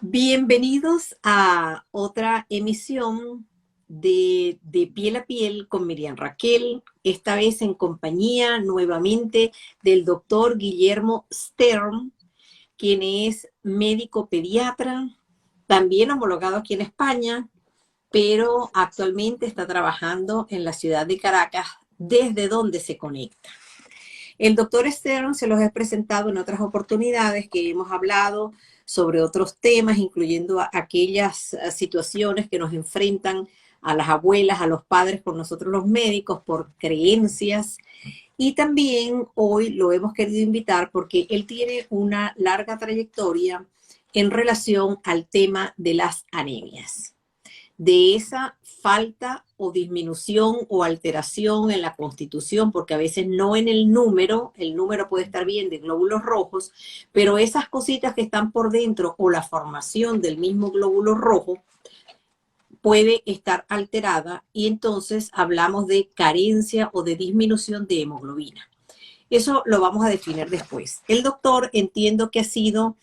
Bienvenidos a otra emisión de Piel a Piel con Miriam Raquel, esta vez en compañía nuevamente del doctor Guillermo Stern, quien es médico pediatra, también homologado aquí en España, pero actualmente está trabajando en la ciudad de Caracas, desde donde se conecta. El doctor Stern se los he presentado en otras oportunidades que hemos hablado sobre otros temas, incluyendo aquellas situaciones que nos enfrentan a las abuelas, a los padres, por nosotros los médicos, por creencias. Y también hoy lo hemos querido invitar porque él tiene una larga trayectoria en relación al tema de las anemias, de esa falta o disminución o alteración en la constitución, porque a veces no en el número puede estar bien de glóbulos rojos, pero esas cositas que están por dentro o la formación del mismo glóbulo rojo puede estar alterada y entonces hablamos de carencia o de disminución de hemoglobina. Eso lo vamos a definir después. El doctor entiendo que ha sido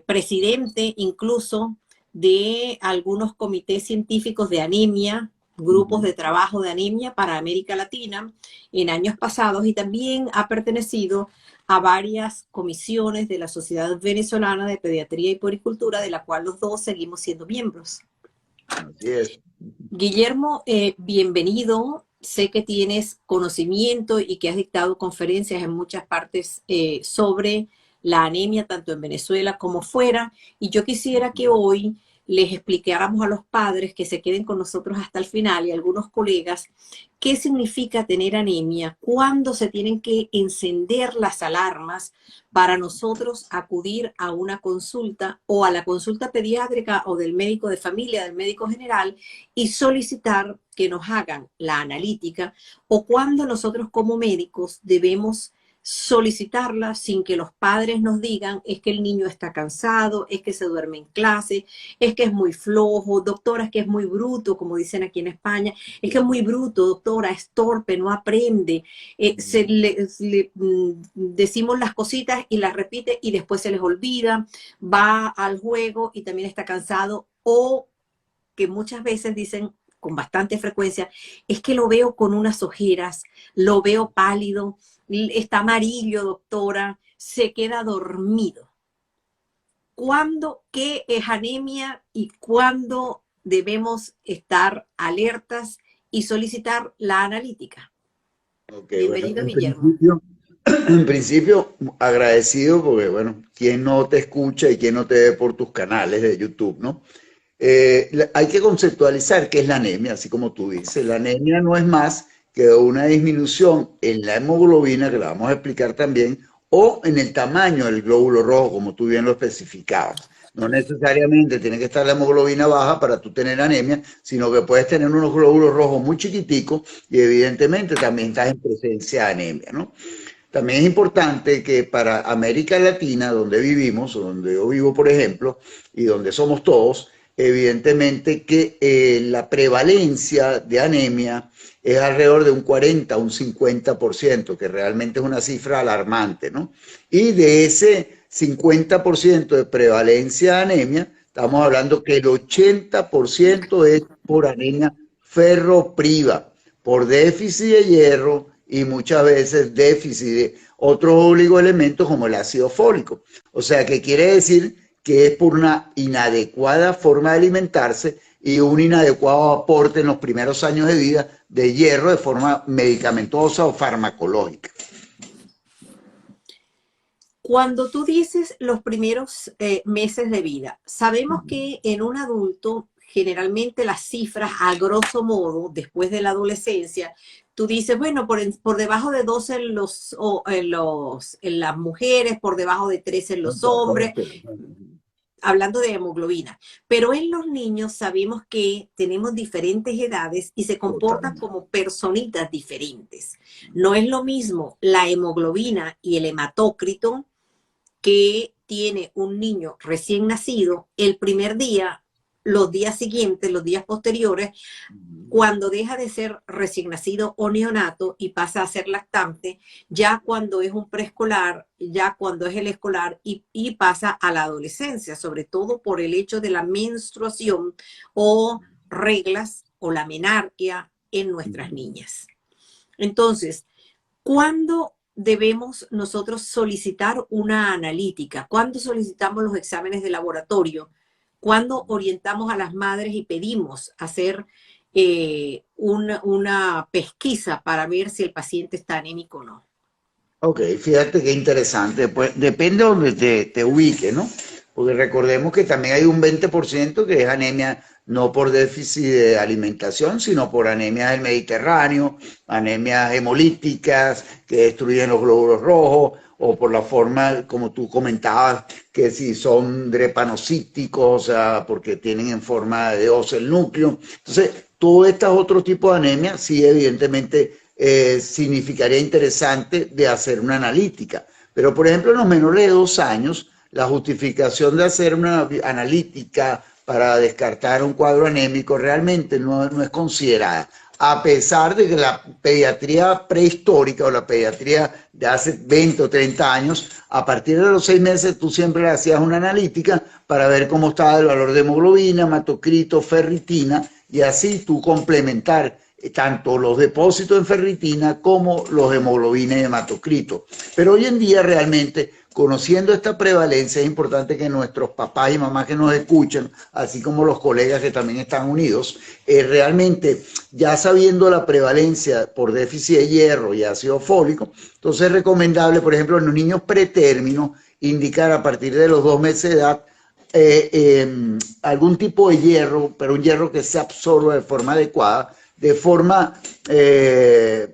presidente incluso de algunos comités científicos de anemia, grupos de trabajo de anemia para América Latina en años pasados, y también ha pertenecido a varias comisiones de la Sociedad Venezolana de Pediatría y Puericultura, de la cual los dos seguimos siendo miembros. Así es. Guillermo, bienvenido. Sé que tienes conocimiento y que has dictado conferencias en muchas partes sobre la anemia, tanto en Venezuela como fuera. Y yo quisiera que hoy les explicáramos a los padres que se queden con nosotros hasta el final y a algunos colegas qué significa tener anemia, cuándo se tienen que encender las alarmas para nosotros acudir a una consulta o a la consulta pediátrica o del médico de familia, del médico general, y solicitar que nos hagan la analítica, o cuando nosotros como médicos debemos solicitarla sin que los padres nos digan es que el niño está cansado, es que se duerme en clase, es que es muy flojo, doctora, es que es muy bruto, como dicen aquí en España, es que es muy bruto, doctora, es torpe, no aprende, decimos las cositas y las repite y después se les olvida, va al juego y también está cansado, o que muchas veces dicen con bastante frecuencia, es que lo veo con unas ojeras, lo veo pálido, está amarillo, doctora, se queda dormido. ¿Cuándo, qué es anemia y cuándo debemos estar alertas y solicitar la analítica? Ok, bueno, Bienvenido, Guillermo. en principio agradecido porque, bueno, quien no te escucha y quien no te ve por tus canales de YouTube, ¿no? Hay que conceptualizar qué es la anemia, así como tú dices. La anemia no es más que una disminución en la hemoglobina, que la vamos a explicar también, o en el tamaño del glóbulo rojo, como tú bien lo especificabas. No necesariamente tiene que estar la hemoglobina baja para tú tener anemia, sino que puedes tener unos glóbulos rojos muy chiquiticos y evidentemente también estás en presencia de anemia, ¿no? También es importante que para América Latina, donde vivimos, o donde yo vivo, por ejemplo, y donde somos todos, evidentemente que la prevalencia de anemia es alrededor de un 40 un 50%, que realmente es una cifra alarmante, ¿no? Y de ese 50% de prevalencia de anemia, estamos hablando que el 80% es por anemia ferropriva, por déficit de hierro y muchas veces déficit de otros oligoelementos como el ácido fólico. O sea, que quiere decir que es por una inadecuada forma de alimentarse y un inadecuado aporte en los primeros años de vida de hierro de forma medicamentosa o farmacológica. Cuando tú dices los primeros meses de vida, sabemos que en un adulto generalmente las cifras a grosso modo después de la adolescencia, tú dices, bueno, por debajo de 12 en las mujeres, por debajo de 3 en los hombres, hablando de hemoglobina, pero en los niños sabemos que tenemos diferentes edades y se comportan Totalmente. como personitas diferentes. No es lo mismo la hemoglobina y el hematócrito que tiene un niño recién nacido el primer día los días siguientes, los días posteriores, cuando deja de ser recién nacido o neonato y pasa a ser lactante, ya cuando es un preescolar, ya cuando es el escolar y pasa a la adolescencia, sobre todo por el hecho de la menstruación o reglas o la menarquia en nuestras niñas. Entonces, ¿cuándo debemos nosotros solicitar una analítica? ¿Cuándo solicitamos los exámenes de laboratorio? ¿Cuándo orientamos a las madres y pedimos hacer una pesquisa para ver si el paciente está anémico o no? Ok, fíjate qué interesante. Pues depende de donde te ubique, ¿no? Porque recordemos que también hay un 20% que es anemia no por déficit de alimentación, sino por anemias del Mediterráneo, anemias hemolíticas que destruyen los glóbulos rojos, o por la forma, como tú comentabas, que si son drepanocíticos, o sea, porque tienen en forma de óseo el núcleo. Entonces, todos estos otros tipos de anemias, sí, evidentemente, significaría interesante de hacer una analítica. Pero, por ejemplo, en los menores de 2 años, la justificación de hacer una analítica para descartar un cuadro anémico realmente no es considerada, a pesar de que la pediatría prehistórica o la pediatría de hace 20 o 30 años, a partir de los 6 meses tú siempre le hacías una analítica para ver cómo estaba el valor de hemoglobina, hematocrito, ferritina, y así tú complementar tanto los depósitos en ferritina como los hemoglobina y hematocrito. Pero hoy en día realmente, conociendo esta prevalencia, es importante que nuestros papás y mamás que nos escuchan, así como los colegas que también están unidos, realmente ya sabiendo la prevalencia por déficit de hierro y ácido fólico, entonces es recomendable, por ejemplo, en los niños pretérminos, indicar a partir de los 2 meses de edad algún tipo de hierro, pero un hierro que se absorba de forma adecuada, de forma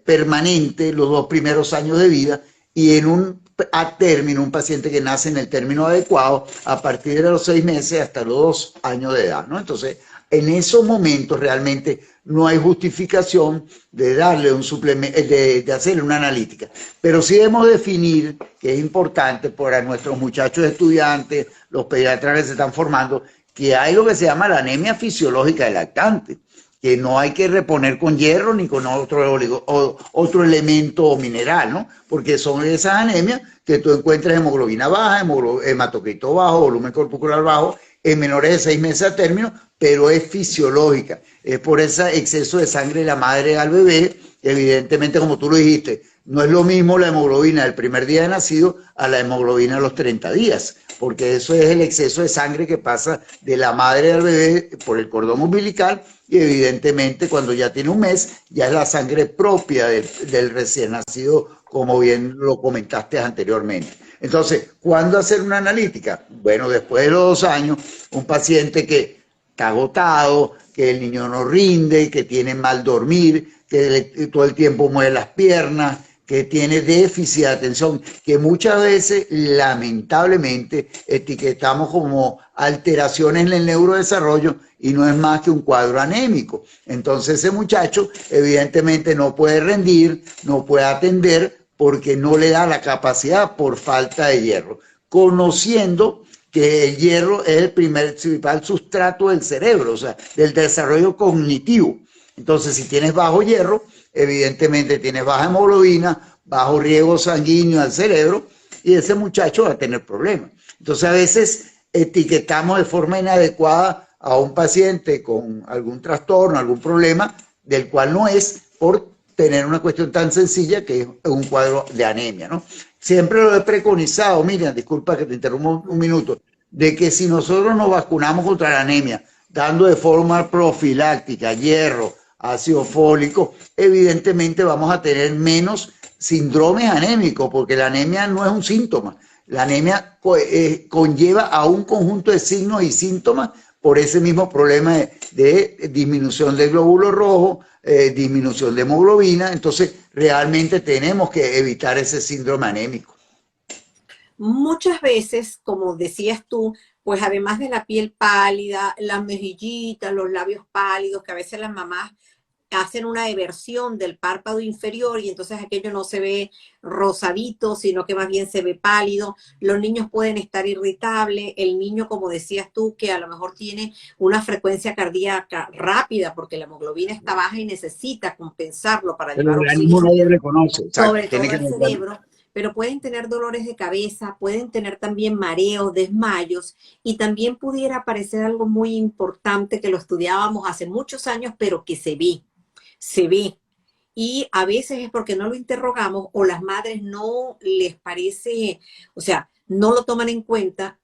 permanente los 2 primeros años de vida, y en a término, un paciente que nace en el término adecuado a partir de los 6 meses hasta los 2 años de edad, ¿no? Entonces, en esos momentos realmente no hay justificación de darle un suplemento, de hacerle una analítica. Pero sí debemos definir, que es importante para nuestros muchachos estudiantes, los pediatras que se están formando, que hay lo que se llama la anemia fisiológica del lactante, que no hay que reponer con hierro ni con otro elemento mineral, ¿no? Porque son esas anemias que tú encuentras hemoglobina baja, hematocrito bajo, volumen corporal bajo, en menores de 6 meses a término, pero es fisiológica. Es por ese exceso de sangre de la madre al bebé, evidentemente, como tú lo dijiste, no es lo mismo la hemoglobina del primer día de nacido a la hemoglobina a los 30 días, porque eso es el exceso de sangre que pasa de la madre al bebé por el cordón umbilical, y evidentemente cuando ya tiene 1 mes, ya es la sangre propia del recién nacido, como bien lo comentaste anteriormente. Entonces, ¿cuándo hacer una analítica? Bueno, después de los 2 años, un paciente que está agotado, que el niño no rinde, que tiene mal dormir, que todo el tiempo mueve las piernas, que tiene déficit de atención, que muchas veces lamentablemente etiquetamos como alteraciones en el neurodesarrollo y no es más que un cuadro anémico. Entonces ese muchacho evidentemente no puede rendir, no puede atender porque no le da la capacidad por falta de hierro, conociendo que el hierro es el principal sustrato del cerebro, o sea, del desarrollo cognitivo. Entonces, si tienes bajo hierro, evidentemente tienes baja hemoglobina, bajo riego sanguíneo al cerebro, y ese muchacho va a tener problemas. Entonces, a veces etiquetamos de forma inadecuada a un paciente con algún trastorno, algún problema, del cual no es, por tener una cuestión tan sencilla que es un cuadro de anemia, ¿no? Siempre lo he preconizado, Miriam, disculpa que te interrumpa un minuto, de que si nosotros nos vacunamos contra la anemia, dando de forma profiláctica hierro, ácido fólico, evidentemente vamos a tener menos síndromes anémicos, porque la anemia no es un síntoma. La anemia conlleva a un conjunto de signos y síntomas por ese mismo problema de disminución del glóbulo rojo, disminución de hemoglobina. Entonces, realmente tenemos que evitar ese síndrome anémico. Muchas veces, como decías tú, pues además de la piel pálida, las mejillitas, los labios pálidos, que a veces las mamás hacen una eversión del párpado inferior y entonces aquello no se ve rosadito, sino que más bien se ve pálido. Los niños pueden estar irritables. El niño, como decías tú, que a lo mejor tiene una frecuencia cardíaca rápida porque la hemoglobina está baja y necesita compensarlo para El llevar organismo no oxígeno, lo reconoce, exacto. sobre Tiene todo que al notar. cerebro, pero pueden tener dolores de cabeza, pueden tener también mareos, desmayos, y también pudiera aparecer algo muy importante que lo estudiábamos hace muchos años, pero que se ve. Y a veces es porque no lo interrogamos o las madres no les parece, o sea, no lo toman en cuenta.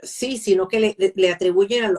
Sí, sino que le atribuyen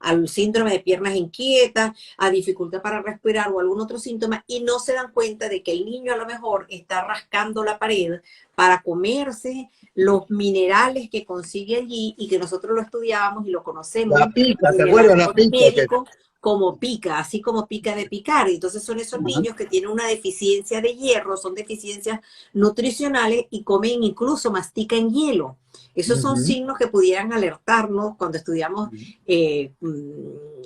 al síndrome de piernas inquietas, a dificultad para respirar o algún otro síntoma y no se dan cuenta de que el niño a lo mejor está rascando la pared para comerse los minerales que consigue allí y que nosotros lo estudiábamos y lo La conocemos pica, ¿te en el acuerdas? La argot pica. médico como pica, así como pica de picar. Entonces son esos Ajá. niños que tienen una deficiencia de hierro, son deficiencias nutricionales y comen, incluso mastican hielo. Esos son Ujú. signos que pudieran alertarnos cuando estudiamos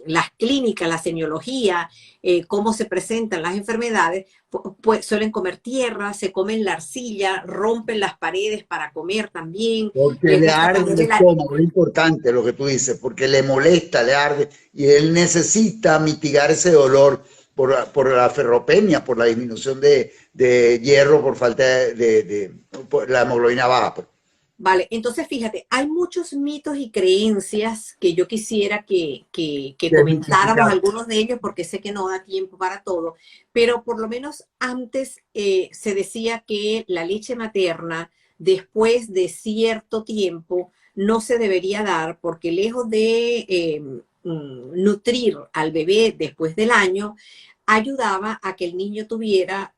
las clínicas, la semiología, cómo se presentan las enfermedades. Pues suelen comer tierra, se comen la arcilla, rompen las paredes para comer también. Porque Les le gusta arde también el estómago, es importante lo que tú dices, porque le molesta, le arde, y él necesita mitigar ese dolor por la ferropenia, por la disminución de hierro, por falta por la hemoglobina baja, pues. Vale, entonces fíjate, hay muchos mitos y creencias que yo quisiera que comentáramos Desmitificar. algunos de ellos porque sé que no da tiempo para todo, pero por lo menos antes se decía que la leche materna después de cierto tiempo no se debería dar porque lejos de nutrir al bebé después del año, ayudaba a que el niño tuviera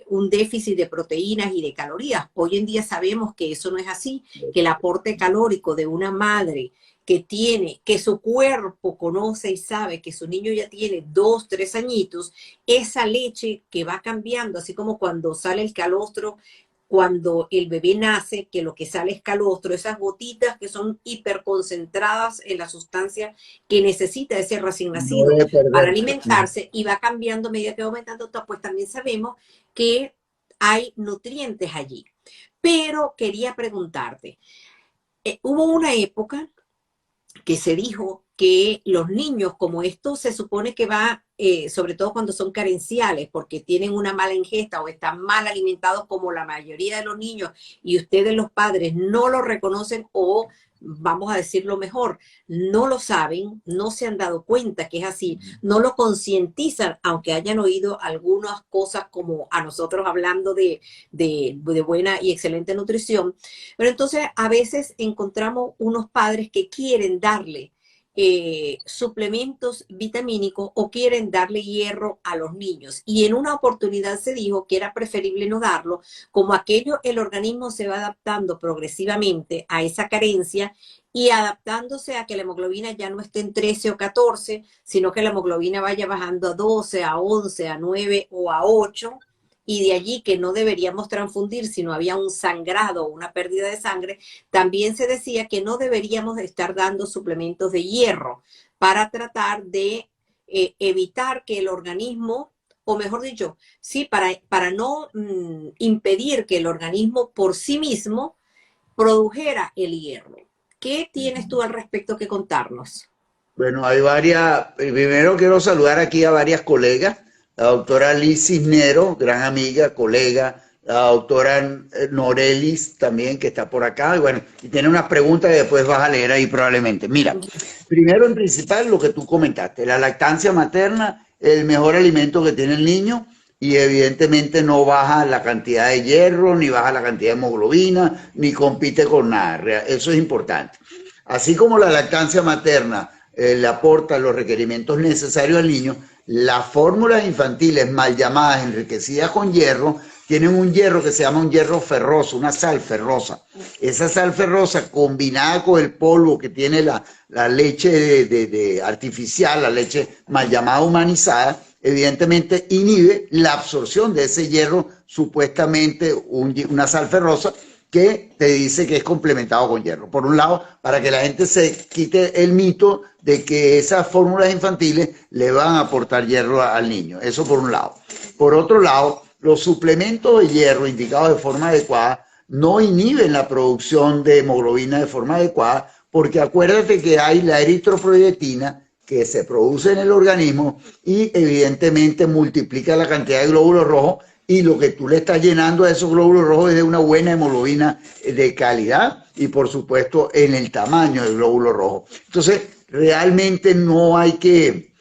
un déficit de proteínas y de calorías. Hoy en día sabemos que eso no es así, que el aporte calórico de una madre que tiene, que su cuerpo conoce y sabe que su niño ya tiene 2, 3 añitos, esa leche que va cambiando, así como cuando sale el calostro, cuando el bebé nace, que lo que sale es calostro, esas gotitas que son hiperconcentradas en la sustancia que necesita ese recién No nacido debe para perderse. alimentarse y va cambiando a medida que va aumentando, pues también sabemos que hay nutrientes allí. Pero quería preguntarte, hubo una época que se dijo que los niños, como esto se supone que va, sobre todo cuando son carenciales, porque tienen una mala ingesta o están mal alimentados como la mayoría de los niños y ustedes los padres no lo reconocen o, vamos a decirlo mejor, no lo saben, no se han dado cuenta que es así, no lo concientizan, aunque hayan oído algunas cosas como a nosotros hablando de buena y excelente nutrición. Pero entonces a veces encontramos unos padres que quieren darle suplementos vitamínicos o quieren darle hierro a los niños. Y en una oportunidad se dijo que era preferible no darlo, como aquello el organismo se va adaptando progresivamente a esa carencia y adaptándose a que la hemoglobina ya no esté en 13 o 14, sino que la hemoglobina vaya bajando a 12, a 11, a 9 o a 8 y de allí que no deberíamos transfundir si no había un sangrado o una pérdida de sangre, también se decía que no deberíamos estar dando suplementos de hierro para tratar de evitar que el organismo, o mejor dicho, sí, para no impedir que el organismo por sí mismo produjera el hierro. ¿Qué tienes tú al respecto que contarnos? Bueno, hay varias. Primero quiero saludar aquí a varias colegas. La doctora Liz Cisnero, gran amiga, colega. La doctora Norelis también, que está por acá. Y bueno, y tiene unas preguntas que después vas a leer ahí probablemente. Mira, primero en principal lo que tú comentaste, la lactancia materna, el mejor alimento que tiene el niño y evidentemente no baja la cantidad de hierro, ni baja la cantidad de hemoglobina, ni compite con nada. Eso es importante. Así como la lactancia materna le aporta los requerimientos necesarios al niño, las fórmulas infantiles mal llamadas enriquecidas con hierro tienen un hierro que se llama un hierro ferroso, una sal ferrosa. Esa sal ferrosa combinada con el polvo que tiene la leche artificial, la leche mal llamada humanizada, evidentemente inhibe la absorción de ese hierro, supuestamente una sal ferrosa, que te dice que es complementado con hierro. Por un lado, para que la gente se quite el mito de que esas fórmulas infantiles le van a aportar hierro al niño. Eso por un lado. Por otro lado, los suplementos de hierro indicados de forma adecuada no inhiben la producción de hemoglobina de forma adecuada, porque acuérdate que hay la eritroproyectina que se produce en el organismo y evidentemente multiplica la cantidad de glóbulos rojos, y lo que tú le estás llenando a esos glóbulos rojos es de una buena hemoglobina de calidad y por supuesto en el tamaño del glóbulo rojo. Entonces realmente no hay que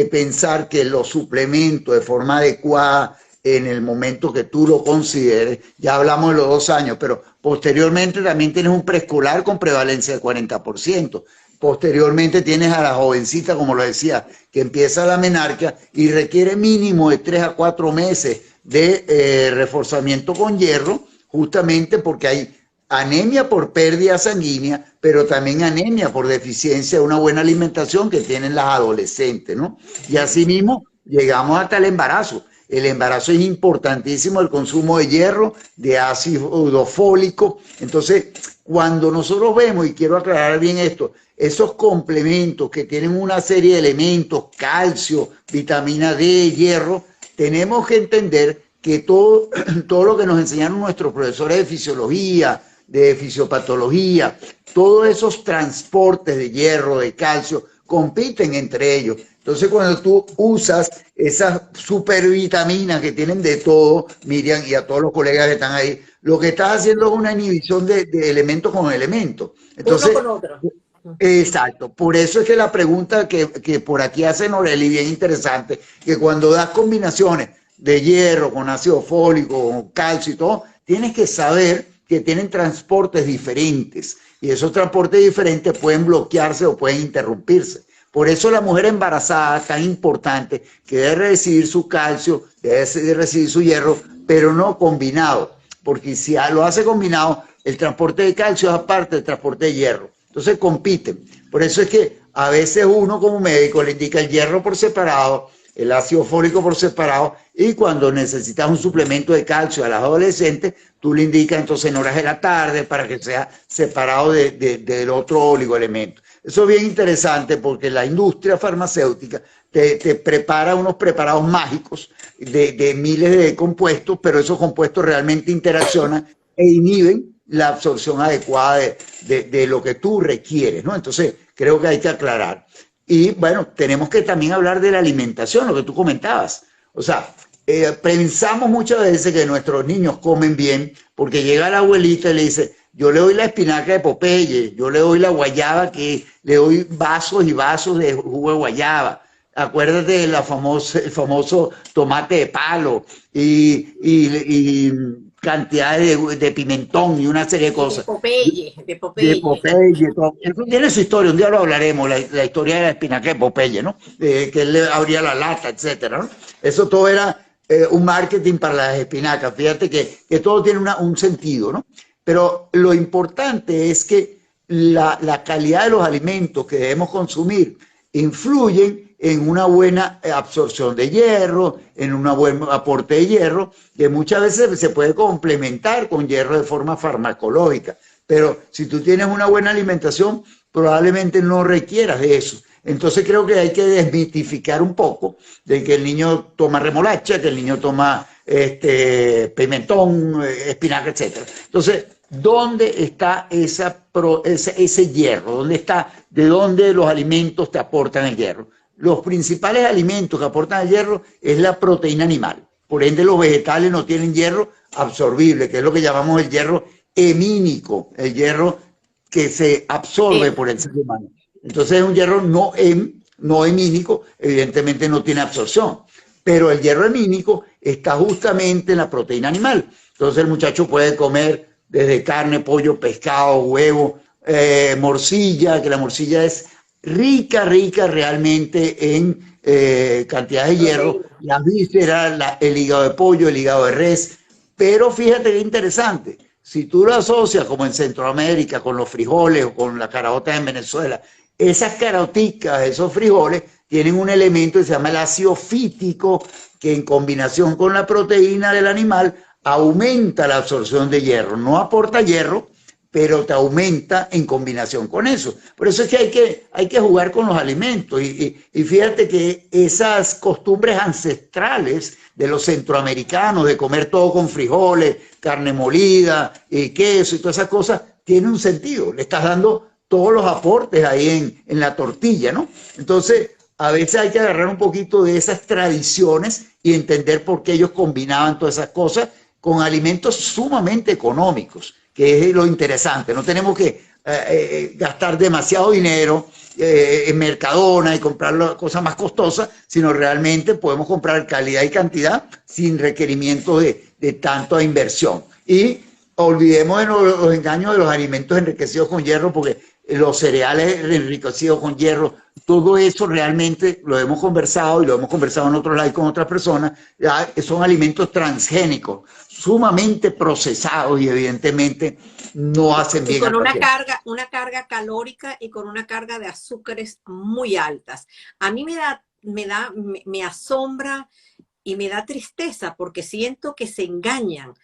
pensar que los suplementos de forma adecuada en el momento que tú lo consideres. Ya hablamos de los 2 años, pero posteriormente también tienes un preescolar con prevalencia del 40%. Posteriormente tienes a la jovencita, como lo decía, que empieza la menarquia y requiere mínimo de 3 a 4 meses de reforzamiento con hierro, justamente porque hay anemia por pérdida sanguínea, pero también anemia por deficiencia de una buena alimentación que tienen las adolescentes, ¿no? Y asimismo llegamos hasta el embarazo. El embarazo es importantísimo, el consumo de hierro, de ácido fólico. Entonces, cuando nosotros vemos, y quiero aclarar bien esto, esos complementos que tienen una serie de elementos, calcio, vitamina D, hierro, tenemos que entender que todo lo que nos enseñaron nuestros profesores de fisiología, de fisiopatología, todos esos transportes de hierro, de calcio, compiten entre ellos. Entonces, cuando tú usas esas supervitaminas que tienen de todo, Miriam, y a todos los colegas que están ahí, lo que estás haciendo es una inhibición de elementos con elementos. Entonces, uno con otro. Exacto, por eso es que la pregunta que por aquí hace Noreli, bien interesante, que cuando das combinaciones de hierro con ácido fólico, con calcio y todo, tienes que saber que tienen transportes diferentes y esos transportes diferentes pueden bloquearse o pueden interrumpirse. Por eso la mujer embarazada es tan importante, que debe recibir su calcio, debe recibir su hierro, pero no combinado, porque si lo hace combinado, el transporte de calcio es aparte del transporte de hierro. Entonces compiten. Por eso es que a veces uno como médico le indica el hierro por separado, el ácido fólico por separado, y cuando necesitas un suplemento de calcio a las adolescentes, tú le indicas entonces en horas de la tarde para que sea separado del otro oligoelemento. Eso es bien interesante porque la industria farmacéutica te prepara unos preparados mágicos de miles de compuestos, pero esos compuestos realmente interaccionan e inhiben la absorción adecuada de lo que tú requieres, ¿no? Entonces, creo que hay que aclarar. Y bueno, tenemos que también hablar de la alimentación, lo que tú comentabas. O sea, pensamos muchas veces que nuestros niños comen bien porque llega la abuelita y le dice, yo le doy la espinaca de Popeye, yo le doy la guayaba, que le doy vasos y vasos de jugo de guayaba. Acuérdate del el famoso tomate de palo y cantidades de pimentón y una serie de cosas. De Popeye. De Popeye, todo. Eso tiene su historia, un día lo hablaremos, la historia de la espinaca de Popeye, ¿no? Que él le abría la lata, etcétera, ¿no? Eso todo era un marketing para las espinacas. Fíjate que todo tiene un sentido, ¿no? Pero lo importante es que la calidad de los alimentos que debemos consumir influyen en una buena absorción de hierro, en un buen aporte de hierro, que muchas veces se puede complementar con hierro de forma farmacológica. Pero si tú tienes una buena alimentación, probablemente no requieras de eso. Entonces creo que hay que desmitificar un poco de que el niño toma remolacha, que el niño toma pimentón, espinaca, etc. Entonces, ¿dónde está ese hierro? ¿Dónde está? ¿De dónde los alimentos te aportan el hierro? Los principales alimentos que aportan el hierro es la proteína animal. Por ende, los vegetales no tienen hierro absorbible, que es lo que llamamos el hierro hemínico, el hierro que se absorbe por el ser humano. Entonces es un hierro no hemínico, evidentemente no tiene absorción, pero el hierro hemínico está justamente en la proteína animal. Entonces el muchacho puede comer desde carne, pollo, pescado, huevo, morcilla, que la morcilla es rica realmente en cantidad de hierro, las vísceras, el hígado de pollo, el hígado de res. Pero fíjate qué interesante, si tú lo asocias como en Centroamérica con los frijoles o con las caraotas en Venezuela, esas caroticas, esos frijoles, tienen un elemento que se llama el ácido fítico, que en combinación con la proteína del animal aumenta la absorción de hierro. No aporta hierro, pero te aumenta en combinación con eso. Por eso es que hay que jugar con los alimentos. Y fíjate que esas costumbres ancestrales de los centroamericanos, de comer todo con frijoles, carne molida, queso y todas esas cosas, tiene un sentido. Le estás dando todos los aportes ahí en la tortilla, ¿no? Entonces, a veces hay que agarrar un poquito de esas tradiciones y entender por qué ellos combinaban todas esas cosas con alimentos sumamente económicos, que es lo interesante. No tenemos que gastar demasiado dinero en Mercadona y comprar las cosas más costosas, sino realmente podemos comprar calidad y cantidad sin requerimiento de tanta inversión. Y olvidemos de los engaños de los alimentos enriquecidos con hierro, porque los cereales enriquecidos con hierro, todo eso realmente lo hemos conversado y lo hemos conversado en otros live con otras personas, ya son alimentos transgénicos, sumamente procesados y evidentemente no hacen bien. Y con una carga calórica y con una carga de azúcares muy altas. A mí me asombra y me da tristeza porque siento que se engañan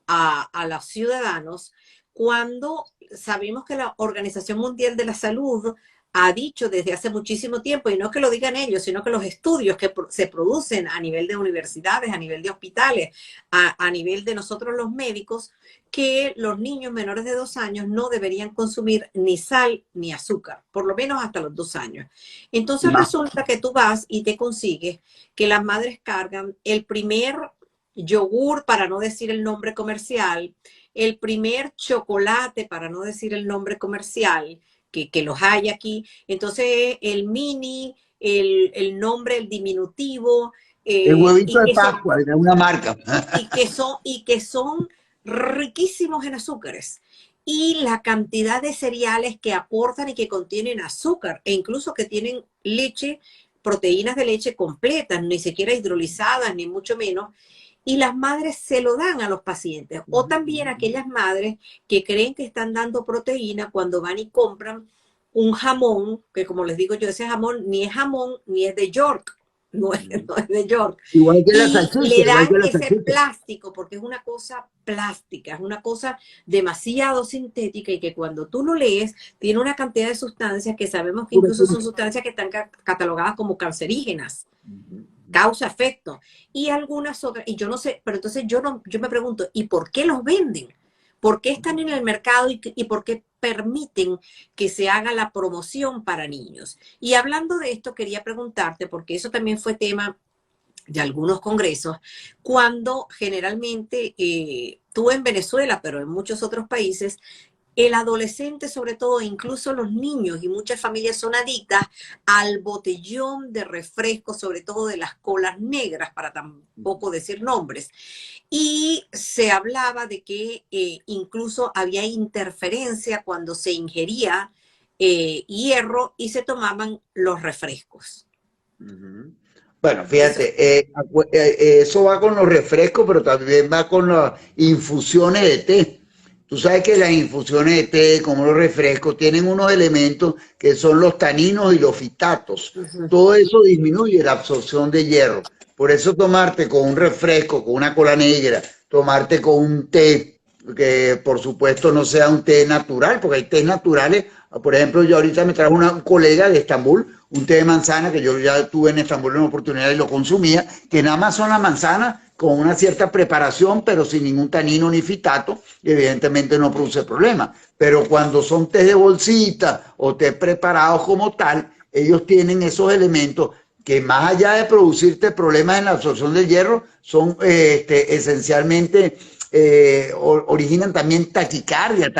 a los ciudadanos cuando sabemos que la Organización Mundial de la Salud ha dicho desde hace muchísimo tiempo, y no que lo digan ellos, sino que los estudios que se producen a nivel de universidades, a nivel de hospitales, a nivel de nosotros los médicos, que los niños menores de 2 años no deberían consumir ni sal ni azúcar, por lo menos hasta los 2 años. Entonces resulta que tú vas y te consigues que las madres cargan el primer yogur, para no decir el nombre comercial, el primer chocolate, para no decir el nombre comercial, que los hay aquí. Entonces, el mini, el nombre, el diminutivo. El huevito de Pascua, de una marca. Y que son riquísimos en azúcares. Y la cantidad de cereales que aportan y que contienen azúcar, e incluso que tienen leche, proteínas de leche completas, ni siquiera hidrolizadas, ni mucho menos. Y las madres se lo dan a los pacientes. O también aquellas madres que creen que están dando proteína cuando van y compran un jamón, que como les digo yo, ese jamón ni es de York, no es de York. Igual que la salchicha, le dan ese plástico, porque es una cosa plástica, es una cosa demasiado sintética y que cuando tú lo lees, tiene una cantidad de sustancias que sabemos que incluso son sustancias que están catalogadas como cancerígenas. Causa-efecto, y algunas otras, y yo no sé, pero entonces yo me pregunto, ¿y por qué los venden? ¿Por qué están en el mercado y por qué permiten que se haga la promoción para niños? Y hablando de esto, quería preguntarte, porque eso también fue tema de algunos congresos, cuando generalmente tú en Venezuela, pero en muchos otros países, el adolescente, sobre todo, incluso los niños y muchas familias son adictas al botellón de refresco, sobre todo de las colas negras, para tampoco decir nombres. Y se hablaba de que incluso había interferencia cuando se ingería hierro y se tomaban los refrescos. Bueno, fíjate, eso va con los refrescos, pero también va con las infusiones de té. Tú sabes que las infusiones de té, como los refrescos, tienen unos elementos que son los taninos y los fitatos. Todo eso disminuye la absorción de hierro. Por eso tomarte con un refresco, con una cola negra, tomarte con un té, que por supuesto no sea un té natural, porque hay tés naturales. Por ejemplo, yo ahorita me trajo un colega de Estambul, un té de manzana, que yo ya tuve en Estambul una oportunidad y lo consumía, que nada más son las manzanas con una cierta preparación, pero sin ningún tanino ni fitato, y evidentemente no produce problema. Pero cuando son té de bolsita o té preparados como tal, ellos tienen esos elementos que más allá de producirte problemas en la absorción del hierro, son esencialmente, originan también taquicardia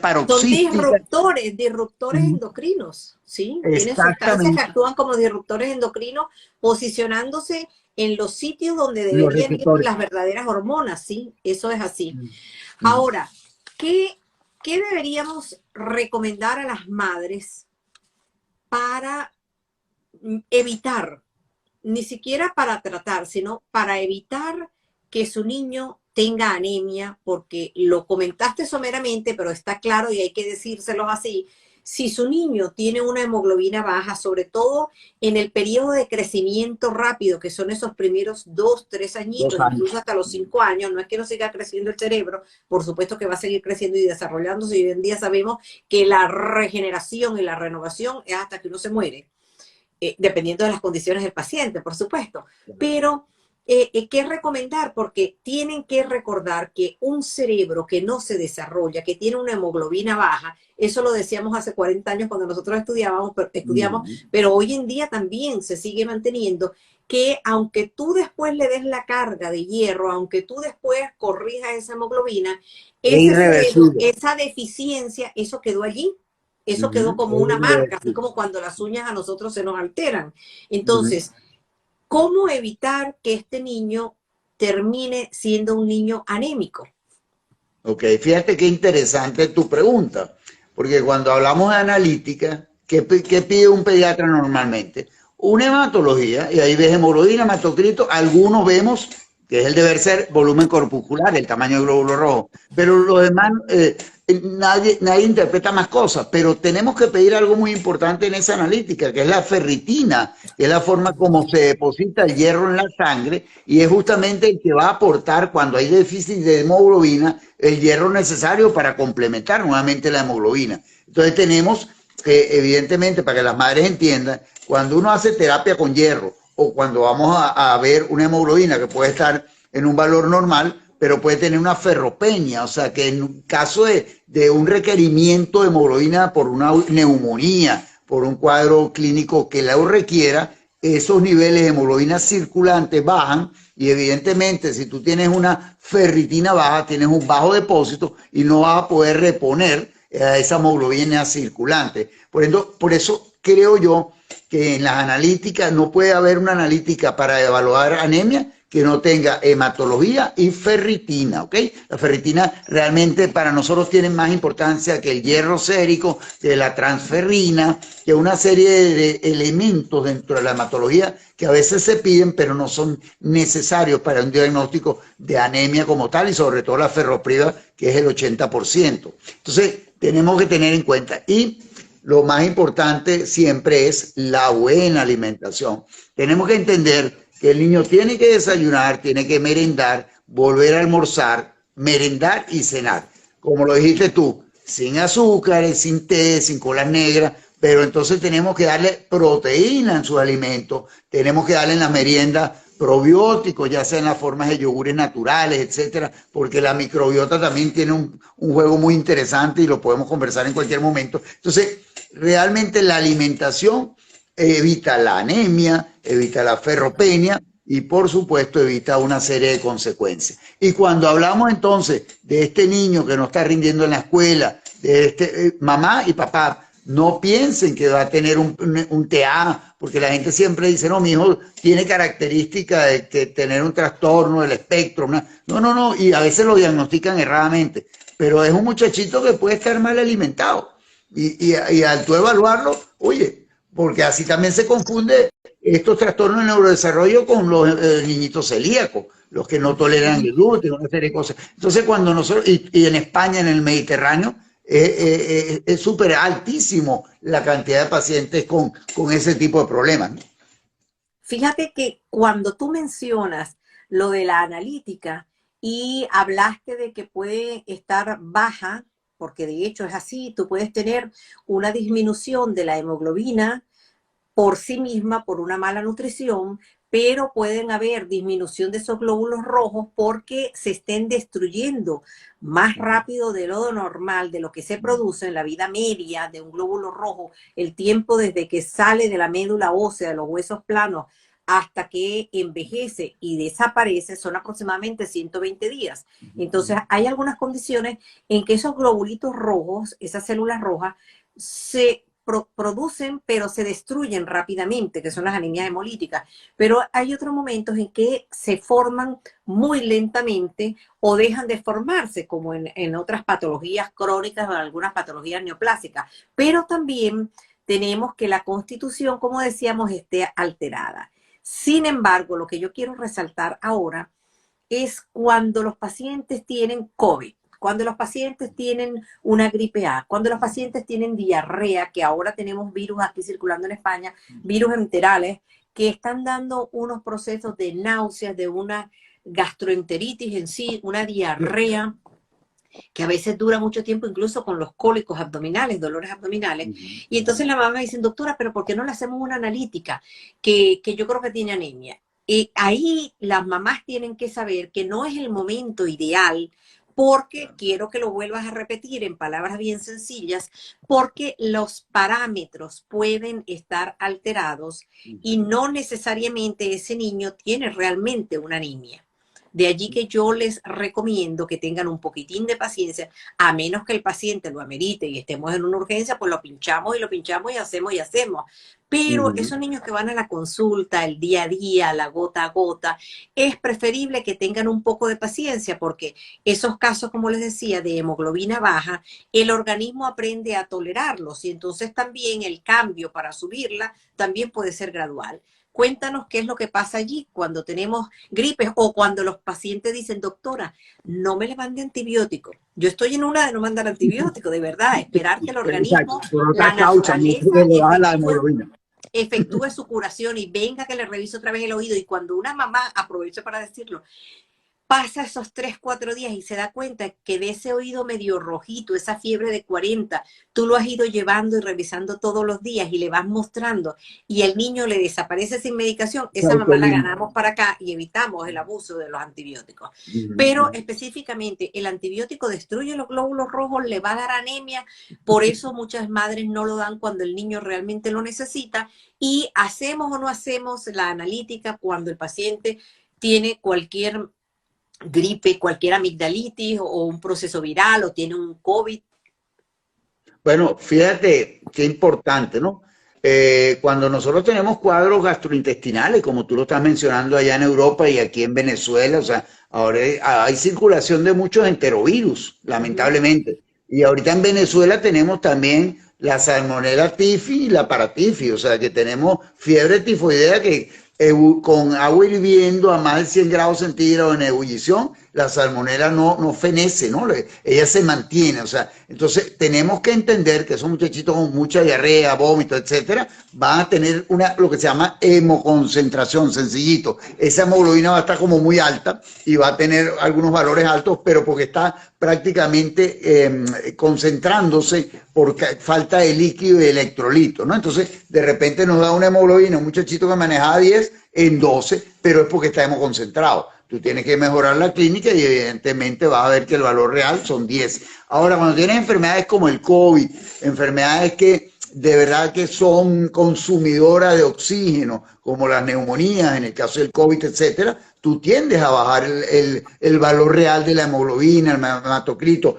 paroxística. Son disruptores endocrinos, ¿sí? Tienen sustancias que actúan como disruptores endocrinos, posicionándose en los sitios donde deberían ir las verdaderas hormonas, ¿sí? Eso es así. Ahora, ¿qué deberíamos recomendar a las madres para evitar, ni siquiera para tratar, sino para evitar que su niño tenga anemia? Porque lo comentaste someramente, pero está claro y hay que decírselos así, Si su niño tiene una hemoglobina baja, sobre todo en el periodo de crecimiento rápido, que son esos primeros 2, 3 Dos añitos, incluso años. hasta los 5 años, no es que no siga creciendo el cerebro, por supuesto que va a seguir creciendo y desarrollándose, y hoy en día sabemos que la regeneración y la renovación es hasta que uno se muere, dependiendo de las condiciones del paciente, por supuesto. Pero, ¿qué recomendar? Porque tienen que recordar que un cerebro que no se desarrolla, que tiene una hemoglobina baja, eso lo decíamos hace 40 años cuando nosotros estudiamos, Mm. pero hoy en día también se sigue manteniendo que aunque tú después le des la carga de hierro, aunque tú después corrijas esa hemoglobina, Es ese cerebro, irreversible. esa deficiencia, eso quedó allí. Eso quedó como Es una marca, así irreversible. como cuando las uñas a nosotros se nos alteran. Ujú. Entonces, ¿cómo evitar que este niño termine siendo un niño anémico? Ok, fíjate qué interesante tu pregunta, porque cuando hablamos de analítica, ¿qué pide un pediatra normalmente? Una hematología, y ahí ves hemoglobina, hematocrito, algunos vemos, que es el deber ser, volumen corpuscular, el tamaño del glóbulo rojo, pero los demás, nadie interpreta más cosas, pero tenemos que pedir algo muy importante en esa analítica, que es la ferritina, que es la forma como se deposita el hierro en la sangre, y es justamente el que va a aportar cuando hay déficit de hemoglobina el hierro necesario para complementar nuevamente la hemoglobina. Entonces tenemos, evidentemente, para que las madres entiendan, cuando uno hace terapia con hierro o cuando vamos a ver una hemoglobina que puede estar en un valor normal, pero puede tener una ferropenia, o sea que en caso de un requerimiento de hemoglobina por una neumonía, por un cuadro clínico que la requiera, esos niveles de hemoglobina circulante bajan y evidentemente si tú tienes una ferritina baja, tienes un bajo depósito y no vas a poder reponer esa hemoglobina circulante. Por eso creo yo que en las analíticas no puede haber una analítica para evaluar anemia que no tenga hematología y ferritina, ¿ok? La ferritina realmente para nosotros tiene más importancia que el hierro sérico, que la transferrina, que una serie de elementos dentro de la hematología que a veces se piden, pero no son necesarios para un diagnóstico de anemia como tal, y sobre todo la ferropriva, que es el 80%. Entonces, tenemos que tener en cuenta. Y lo más importante siempre es la buena alimentación. Tenemos que entender que el niño tiene que desayunar, tiene que merendar, volver a almorzar, merendar y cenar. Como lo dijiste tú, sin azúcares, sin té, sin colas negras, pero entonces tenemos que darle proteína en sus alimentos, tenemos que darle en la merienda probióticos, ya sea en las formas de yogures naturales, etcétera, porque la microbiota también tiene un juego muy interesante y lo podemos conversar en cualquier momento. Entonces, realmente la alimentación evita la anemia, evita la ferropenia y por supuesto evita una serie de consecuencias. Y cuando hablamos entonces de este niño que no está rindiendo en la escuela, de mamá y papá, no piensen que va a tener un TEA, porque la gente siempre dice, no, mi hijo tiene características de que tener un trastorno del espectro. No, no, no, y a veces lo diagnostican erradamente, pero es un muchachito que puede estar mal alimentado. Y al tú evaluarlo, oye, porque así también se confunde estos trastornos de neurodesarrollo con los niñitos celíacos, los que no toleran el gluten, una serie de cosas. Entonces, cuando nosotros, y en España, en el Mediterráneo, es súper altísimo la cantidad de pacientes con ese tipo de problemas, ¿no? Fíjate que cuando tú mencionas lo de la analítica y hablaste de que puede estar baja, porque de hecho es así, tú puedes tener una disminución de la hemoglobina por sí misma, por una mala nutrición, pero pueden haber disminución de esos glóbulos rojos porque se estén destruyendo más rápido de lo normal, de lo que se produce en la vida media de un glóbulo rojo, el tiempo desde que sale de la médula ósea, de los huesos planos, hasta que envejece y desaparece, son aproximadamente 120 días. Entonces, hay algunas condiciones en que esos globulitos rojos, esas células rojas, se producen, pero se destruyen rápidamente, que son las anemias hemolíticas. Pero hay otros momentos en que se forman muy lentamente o dejan de formarse, como en otras patologías crónicas o en algunas patologías neoplásicas. Pero también tenemos que la constitución, como decíamos, esté alterada. Sin embargo, lo que yo quiero resaltar ahora es cuando los pacientes tienen COVID. cuando los pacientes tienen una gripe A, cuando los pacientes tienen diarrea, que ahora tenemos virus aquí circulando en España, virus enterales, que están dando unos procesos de náuseas, de una gastroenteritis en sí, una diarrea, que a veces dura mucho tiempo, incluso con los cólicos abdominales, dolores abdominales. Y entonces la mamá me dice, doctora, pero ¿por qué no le hacemos una analítica? Que yo creo que tiene anemia. Ahí las mamás tienen que saber que no es el momento ideal, porque quiero que lo vuelvas a repetir en palabras bien sencillas, porque los parámetros pueden estar alterados y no necesariamente ese niño tiene realmente una anemia. De allí que yo les recomiendo que tengan un poquitín de paciencia, a menos que el paciente lo amerite y estemos en una urgencia, pues lo pinchamos y hacemos y hacemos. Pero esos niños que van a la consulta, el día a día, la gota a gota, es preferible que tengan un poco de paciencia, porque esos casos, como les decía, de hemoglobina baja, el organismo aprende a tolerarlos y entonces también el cambio para subirla también puede ser gradual. Cuéntanos qué es lo que pasa allí cuando tenemos gripes o cuando los pacientes dicen, doctora, no me le mande antibiótico. Yo estoy en una de no mandar antibiótico, de verdad, esperar que el organismo, la naturaleza, efectúe su curación y venga que le revise otra vez el oído. Y cuando una mamá, aprovecho para decirlo, pasa esos 3, 4 días y se da cuenta que de ese oído medio rojito, esa fiebre de 40, tú lo has ido llevando y revisando todos los días y le vas mostrando y el niño le desaparece sin medicación, esa mamá la ganamos para acá y evitamos el abuso de los antibióticos. Pero específicamente el antibiótico destruye los glóbulos rojos, le va a dar anemia, por eso muchas madres no lo dan cuando el niño realmente lo necesita y hacemos o no hacemos la analítica cuando el paciente tiene cualquier gripe, cualquier amigdalitis o un proceso viral o tiene un COVID. Bueno, fíjate qué importante, ¿no? Cuando nosotros tenemos cuadros gastrointestinales, como tú lo estás mencionando allá en Europa y aquí en Venezuela, o sea, ahora hay circulación de muchos enterovirus, lamentablemente. Y ahorita en Venezuela tenemos también la Salmonella tifi y la Paratifi, o sea, que tenemos fiebre tifoidea que con agua hirviendo a más de 100 grados centígrados en ebullición, la salmonela no fenece, ¿no? Ella se mantiene, o sea, entonces tenemos que entender que esos muchachitos con mucha diarrea, vómito, etcétera, van a tener lo que se llama hemoconcentración, sencillito. Esa hemoglobina va a estar como muy alta y va a tener algunos valores altos, pero porque está prácticamente concentrándose por falta de líquido y de electrolito, ¿no? Entonces, de repente nos da una hemoglobina, un muchachito que manejaba 10 en 12, pero es porque está hemoconcentrado. Tú tienes que mejorar la clínica y evidentemente vas a ver que el valor real son 10. Ahora, cuando tienes enfermedades como el COVID, enfermedades que de verdad que son consumidoras de oxígeno, como las neumonías, en el caso del COVID, etcétera, tú tiendes a bajar el valor real de la hemoglobina, el hematocrito,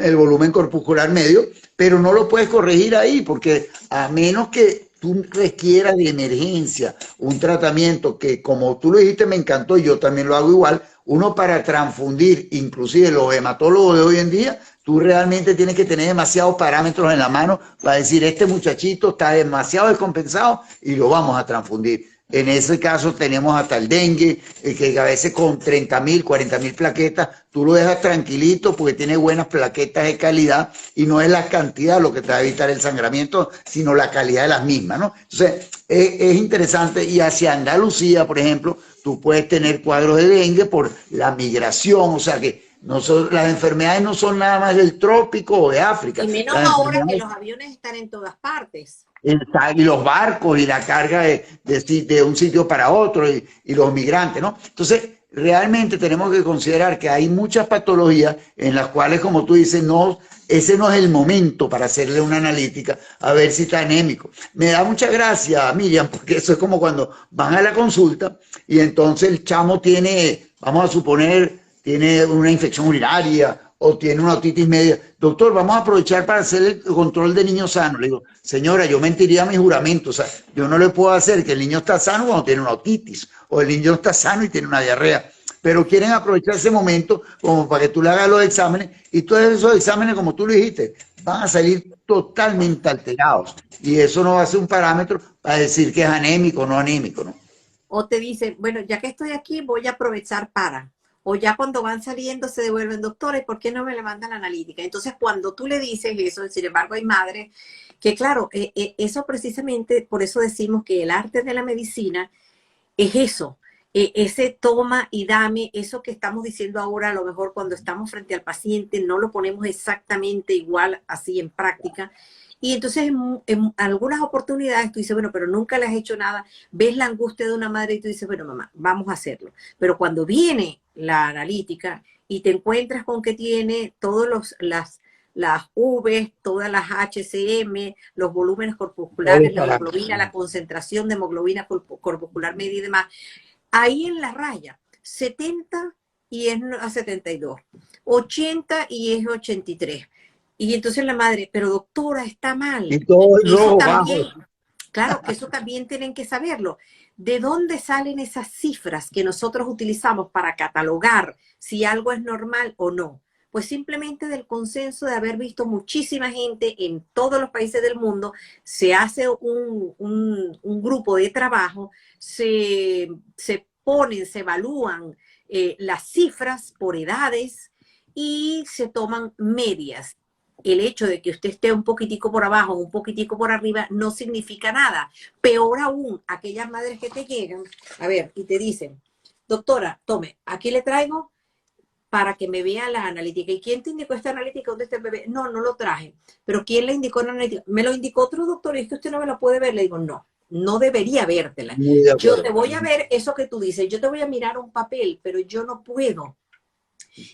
el volumen corpuscular medio, pero no lo puedes corregir ahí, porque a menos que tú requieras de emergencia un tratamiento que, como tú lo dijiste, me encantó, y yo también lo hago igual, uno para transfundir, inclusive los hematólogos de hoy en día, tú realmente tienes que tener demasiados parámetros en la mano para decir, este muchachito está demasiado descompensado y lo vamos a transfundir. En ese caso tenemos hasta el dengue, que a veces con 30.000, 40.000 plaquetas, tú lo dejas tranquilito porque tiene buenas plaquetas de calidad y no es la cantidad lo que te va a evitar el sangramiento, sino la calidad de las mismas, ¿no? Entonces, es interesante. Y hacia Andalucía, por ejemplo, tú puedes tener cuadros de dengue por la migración, o sea que las enfermedades no son nada más del trópico o de África. Y menos ahora que los aviones están en todas partes. Y los barcos y la carga de un sitio para otro y los migrantes, ¿no? Entonces, realmente tenemos que considerar que hay muchas patologías en las cuales, como tú dices, ese no es el momento para hacerle una analítica a ver si está anémico. Me da mucha gracia, Miriam, porque eso es como cuando van a la consulta y entonces el chamo tiene, vamos a suponer, tiene una infección urinaria o tiene una otitis media. Doctor, vamos a aprovechar para hacer el control de niño sano. Le digo, señora, yo mentiría a mi juramento. O sea, yo no le puedo hacer que el niño está sano cuando tiene una otitis o el niño está sano y tiene una diarrea. Pero quieren aprovechar ese momento como para que tú le hagas los exámenes y todos esos exámenes, como tú lo dijiste, van a salir totalmente alterados. Y eso no va a ser un parámetro para decir que es anémico o no anémico, ¿no? O te dicen, bueno, ya que estoy aquí, voy a aprovechar para... o ya cuando van saliendo se devuelven, doctora, ¿y por qué no me le mandan la analítica? Entonces, cuando tú le dices eso, sin embargo, hay madres que, claro, eso precisamente, por eso decimos que el arte de la medicina es eso, ese toma y dame, eso que estamos diciendo ahora, a lo mejor cuando estamos frente al paciente no lo ponemos exactamente igual así en práctica. Y entonces en algunas oportunidades tú dices, bueno, pero nunca le has hecho nada, ves la angustia de una madre y tú dices, bueno, mamá, vamos a hacerlo. Pero cuando viene la analítica y te encuentras con que tiene todos las V, todas las HCM, los volúmenes corpusculares, la hemoglobina, la concentración de hemoglobina corpuscular media y demás, ahí en la raya, 70 y es a 72, 80 y es 83. Y entonces la madre, pero doctora, está mal. Y todo el Eso rojo también, bajo. claro, eso también tienen que saberlo. ¿De dónde salen esas cifras que nosotros utilizamos para catalogar si algo es normal o no? Pues simplemente del consenso de haber visto muchísima gente en todos los países del mundo, se hace un grupo de trabajo, se ponen, se evalúan las cifras por edades y se toman medias. El hecho de que usted esté un poquitico por abajo, un poquitico por arriba, no significa nada. Peor aún, aquellas madres que te llegan, a ver, y te dicen, doctora, tome, aquí le traigo para que me vea la analítica. ¿Y quién te indicó esta analítica? ¿Dónde está el bebé? No, no lo traje. ¿Pero quién le indicó la analítica? Me lo indicó otro doctor y es que usted no me la puede ver. Le digo, no, no debería vértela. Muy de Yo acuerdo. te voy a ver eso que tú dices, yo te voy a mirar un papel, pero yo no puedo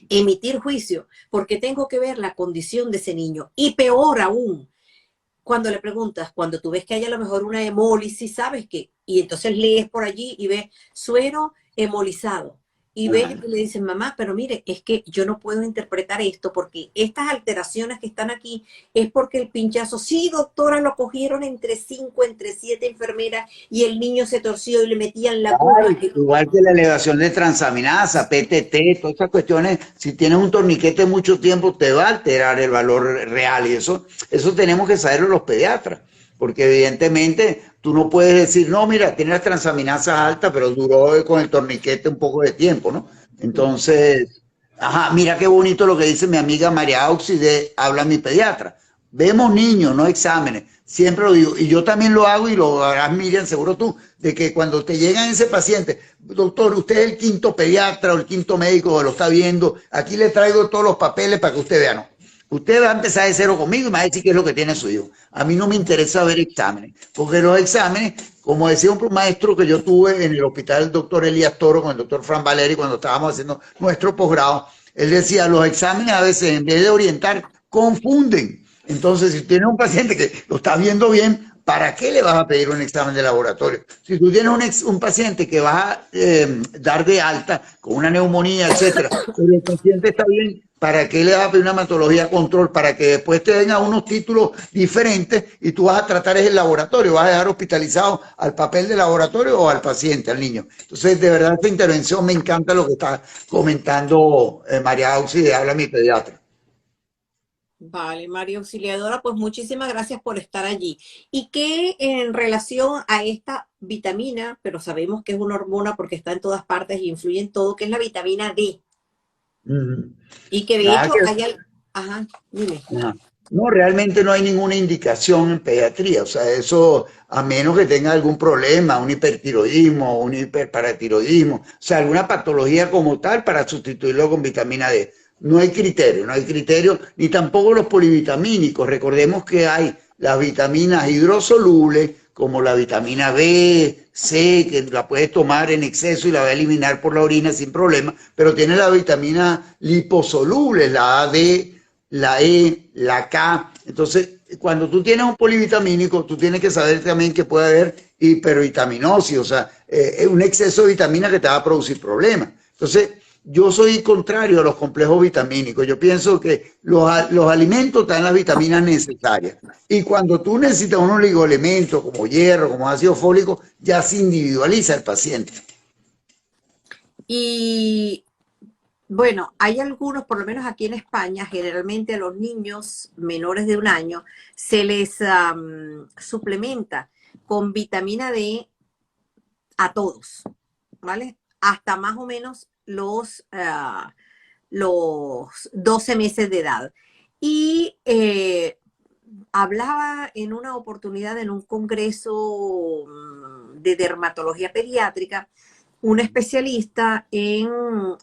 emitir juicio porque tengo que ver la condición de ese niño. Y peor aún, cuando le preguntas, cuando tú ves que hay a lo mejor una hemólisis, ¿sabes qué? Y entonces lees por allí y ves suero hemolizado. Y ves y le dices, mamá, pero mire, es que yo no puedo interpretar esto porque estas alteraciones que están aquí es porque el pinchazo, sí, doctora, lo cogieron entre 5, entre 7 enfermeras y el niño se torció y le metían la aguja. Claro, igual que la elevación de transaminasa, PTT, todas esas cuestiones, si tienes un torniquete mucho tiempo, te va a alterar el valor real. Y eso tenemos que saberlo los pediatras, porque evidentemente tú no puedes decir, no, mira, tiene las transaminasas altas, pero duró con el torniquete un poco de tiempo, ¿no? Entonces, ajá, mira qué bonito lo que dice mi amiga María Auxi de Habla mi pediatra. Vemos niños, no exámenes. Siempre lo digo. Y yo también lo hago y lo harás, Miriam, seguro tú, de que cuando te llegan ese paciente, doctor, usted es el quinto pediatra o el quinto médico que lo está viendo, aquí le traigo todos los papeles para que usted vea, no. Usted va a empezar de cero conmigo y me va a decir qué es lo que tiene su hijo. A mí no me interesa ver exámenes, porque los exámenes, como decía un maestro que yo tuve en el hospital, el doctor Elías Toro, con el doctor Fran Valeri, cuando estábamos haciendo nuestro posgrado, él decía, los exámenes a veces, en vez de orientar, confunden. Entonces, si tienes un paciente que lo está viendo bien, ¿para qué le vas a pedir un examen de laboratorio? Si tú tienes un paciente que vas a dar de alta con una neumonía, etcétera, pero el paciente está bien, ¿para qué le vas a pedir una hematología control? Para que después te den a unos títulos diferentes y tú vas a tratar el laboratorio, vas a dejar hospitalizado al papel de laboratorio o al paciente, al niño. Entonces, de verdad, esta intervención me encanta lo que está comentando María Auxi de Habla mi pediatra. Vale, María Auxiliadora, pues muchísimas gracias por estar allí. Y que en relación a esta vitamina, pero sabemos que es una hormona porque está en todas partes y influye en todo, que es la vitamina D. Mm. Y que de Nada hecho que hay algo... Ajá, dime. Ajá. No, realmente no hay ninguna indicación en pediatría, o sea, eso a menos que tenga algún problema, un hipertiroidismo, un hiperparatiroidismo, o sea, alguna patología como tal para sustituirlo con vitamina D. No hay criterio, no hay criterio, ni tampoco los polivitamínicos. Recordemos que hay las vitaminas hidrosolubles, como la vitamina B, C, que la puedes tomar en exceso y la va a eliminar por la orina sin problema, pero tiene la vitamina liposoluble, la A, D, la E, la K. Entonces, cuando tú tienes un polivitamínico, tú tienes que saber también que puede haber hipervitaminosis, o sea, un exceso de vitamina que te va a producir problemas. Entonces, yo soy contrario a los complejos vitamínicos. Yo pienso que los alimentos dan las vitaminas necesarias. Y cuando tú necesitas un oligoelemento como hierro, como ácido fólico, ya se individualiza el paciente. Y bueno, hay algunos, por lo menos aquí en España, generalmente a los niños menores de 1 año se les suplementa con vitamina D a todos, ¿vale? Hasta más o menos los 12 meses de edad. Y hablaba en una oportunidad en un congreso de dermatología pediátrica, un especialista en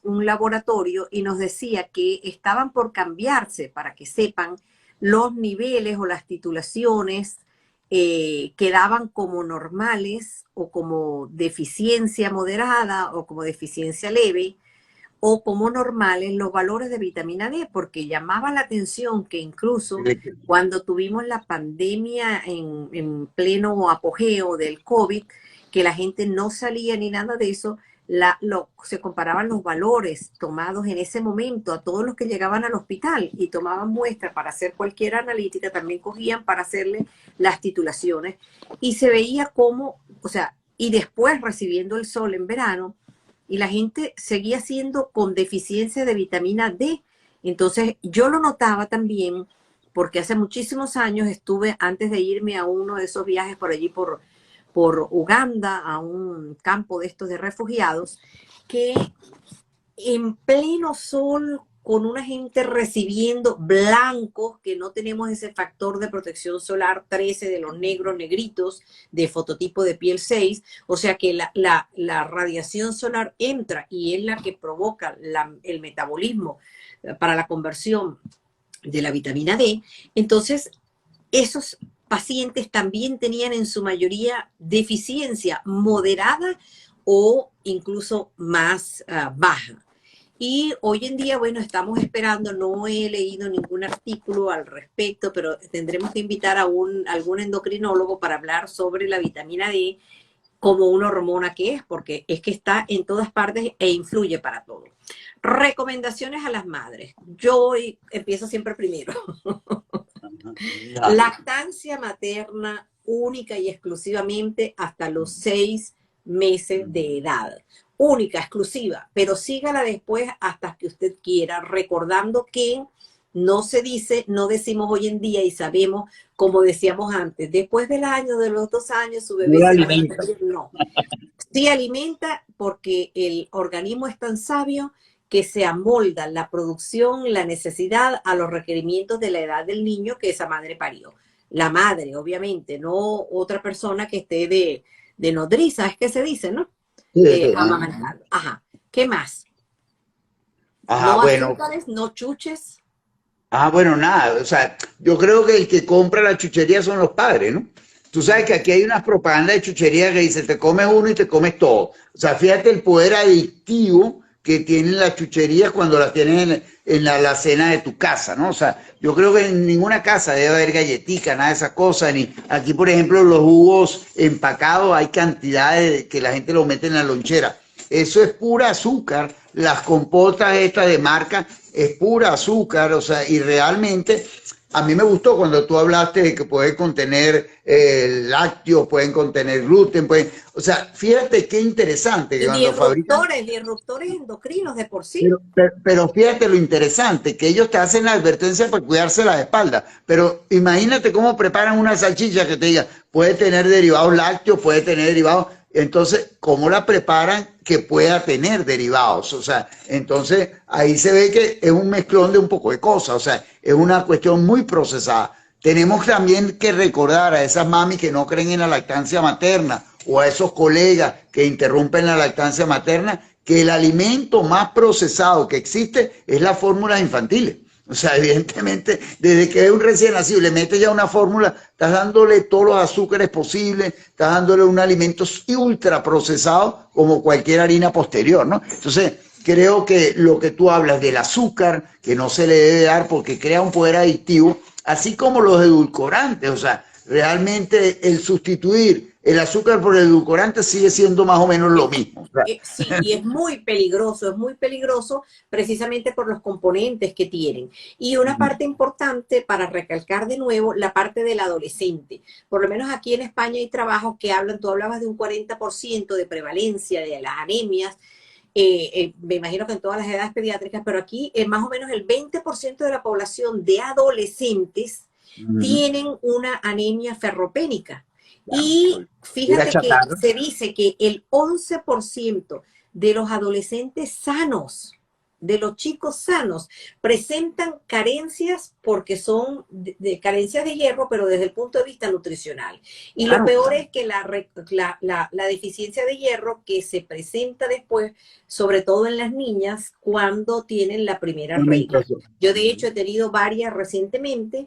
un laboratorio y nos decía que estaban por cambiarse, para que sepan, los niveles o las titulaciones quedaban como normales o como deficiencia moderada o como deficiencia leve o como normales los valores de vitamina D, porque llamaba la atención que incluso cuando tuvimos la pandemia en pleno apogeo del COVID, que la gente no salía ni nada de eso, se comparaban los valores tomados en ese momento a todos los que llegaban al hospital y tomaban muestras para hacer cualquier analítica, también cogían para hacerle las titulaciones y se veía como, o sea, y después recibiendo el sol en verano, y la gente seguía siendo con deficiencia de vitamina D. Entonces yo lo notaba también porque hace muchísimos años estuve, antes de irme a uno de esos viajes por allí por Uganda, a un campo de estos de refugiados, que en pleno sol, con una gente recibiendo blancos, que no tenemos ese factor de protección solar 13 de los negros, negritos, de fototipo de piel 6, o sea que la radiación solar entra y es la que provoca el metabolismo para la conversión de la vitamina D. Entonces, esos pacientes también tenían en su mayoría deficiencia moderada o incluso más baja. Y hoy en día, bueno, estamos esperando, no he leído ningún artículo al respecto, pero tendremos que invitar a algún endocrinólogo para hablar sobre la vitamina D como una hormona que es, porque es que está en todas partes e influye para todo. Recomendaciones a las madres. Yo empiezo siempre primero. Lactancia materna única y exclusivamente hasta los 6 meses de edad. Única, exclusiva, pero sígala después hasta que usted quiera, recordando que no se dice, no decimos hoy en día y sabemos, como decíamos antes, después del año, de los 2 años, su bebé se va a morir. No. Sí alimenta porque el organismo es tan sabio que se amolda la producción, la necesidad a los requerimientos de la edad del niño que esa madre parió. La madre, obviamente, no otra persona que esté de nodriza, es que se dice, ¿no? Amamantando. Ajá. ¿Qué más? Ajá, No bueno. azúcares, no chuches. Bueno, nada, o sea, yo creo que el que compra la chuchería son los padres, ¿no? Tú sabes que aquí hay unas propagandas de chuchería que dice, te comes uno y te comes todo. O sea, fíjate el poder adictivo que tienen las chucherías cuando las tienes en la alacena de tu casa, ¿no? O sea, yo creo que en ninguna casa debe haber galletica, nada de esas cosas, ni aquí, por ejemplo, los jugos empacados, hay cantidades que la gente lo mete en la lonchera. Eso es pura azúcar, las compotas estas de marca es pura azúcar, o sea, y realmente a mí me gustó cuando tú hablaste de que pueden contener lácteos, pueden contener gluten, o sea, fíjate qué interesante que cuando fabrican... Disruptores endocrinos de por sí. Pero fíjate lo interesante, que ellos te hacen la advertencia para cuidarse la espalda, pero imagínate cómo preparan una salchicha que te diga, puede tener derivados lácteos, puede tener derivados... Entonces, ¿cómo la preparan que pueda tener derivados? O sea, entonces ahí se ve que es un mezclón de un poco de cosas, o sea, es una cuestión muy procesada. Tenemos también que recordar a esas mamis que no creen en la lactancia materna o a esos colegas que interrumpen la lactancia materna, que el alimento más procesado que existe es las fórmulas infantiles. O sea, evidentemente, desde que es un recién nacido, le metes ya una fórmula, estás dándole todos los azúcares posibles, estás dándole un alimento ultra procesado como cualquier harina posterior, ¿no? Entonces, creo que lo que tú hablas del azúcar, que no se le debe dar porque crea un poder adictivo, así como los edulcorantes, o sea, realmente el sustituir el azúcar por el edulcorante sigue siendo más o menos lo mismo. Sí, y es muy peligroso precisamente por los componentes que tienen. Y una parte importante para recalcar de nuevo, la parte del adolescente. Por lo menos aquí en España hay trabajos que hablan, tú hablabas de un 40% de prevalencia de las anemias, me imagino que en todas las edades pediátricas, pero aquí más o menos el 20% de la población de adolescentes tienen una anemia ferropénica. Y Era fíjate que chatarra. se dice que el 11% de los adolescentes sanos, de los chicos sanos, presentan carencias porque son de carencias de hierro, pero desde el punto de vista nutricional. Y lo Claro, peor es que la deficiencia de hierro que se presenta después, sobre todo en las niñas, cuando tienen la primera regla. alimentación. Yo de hecho he tenido varias recientemente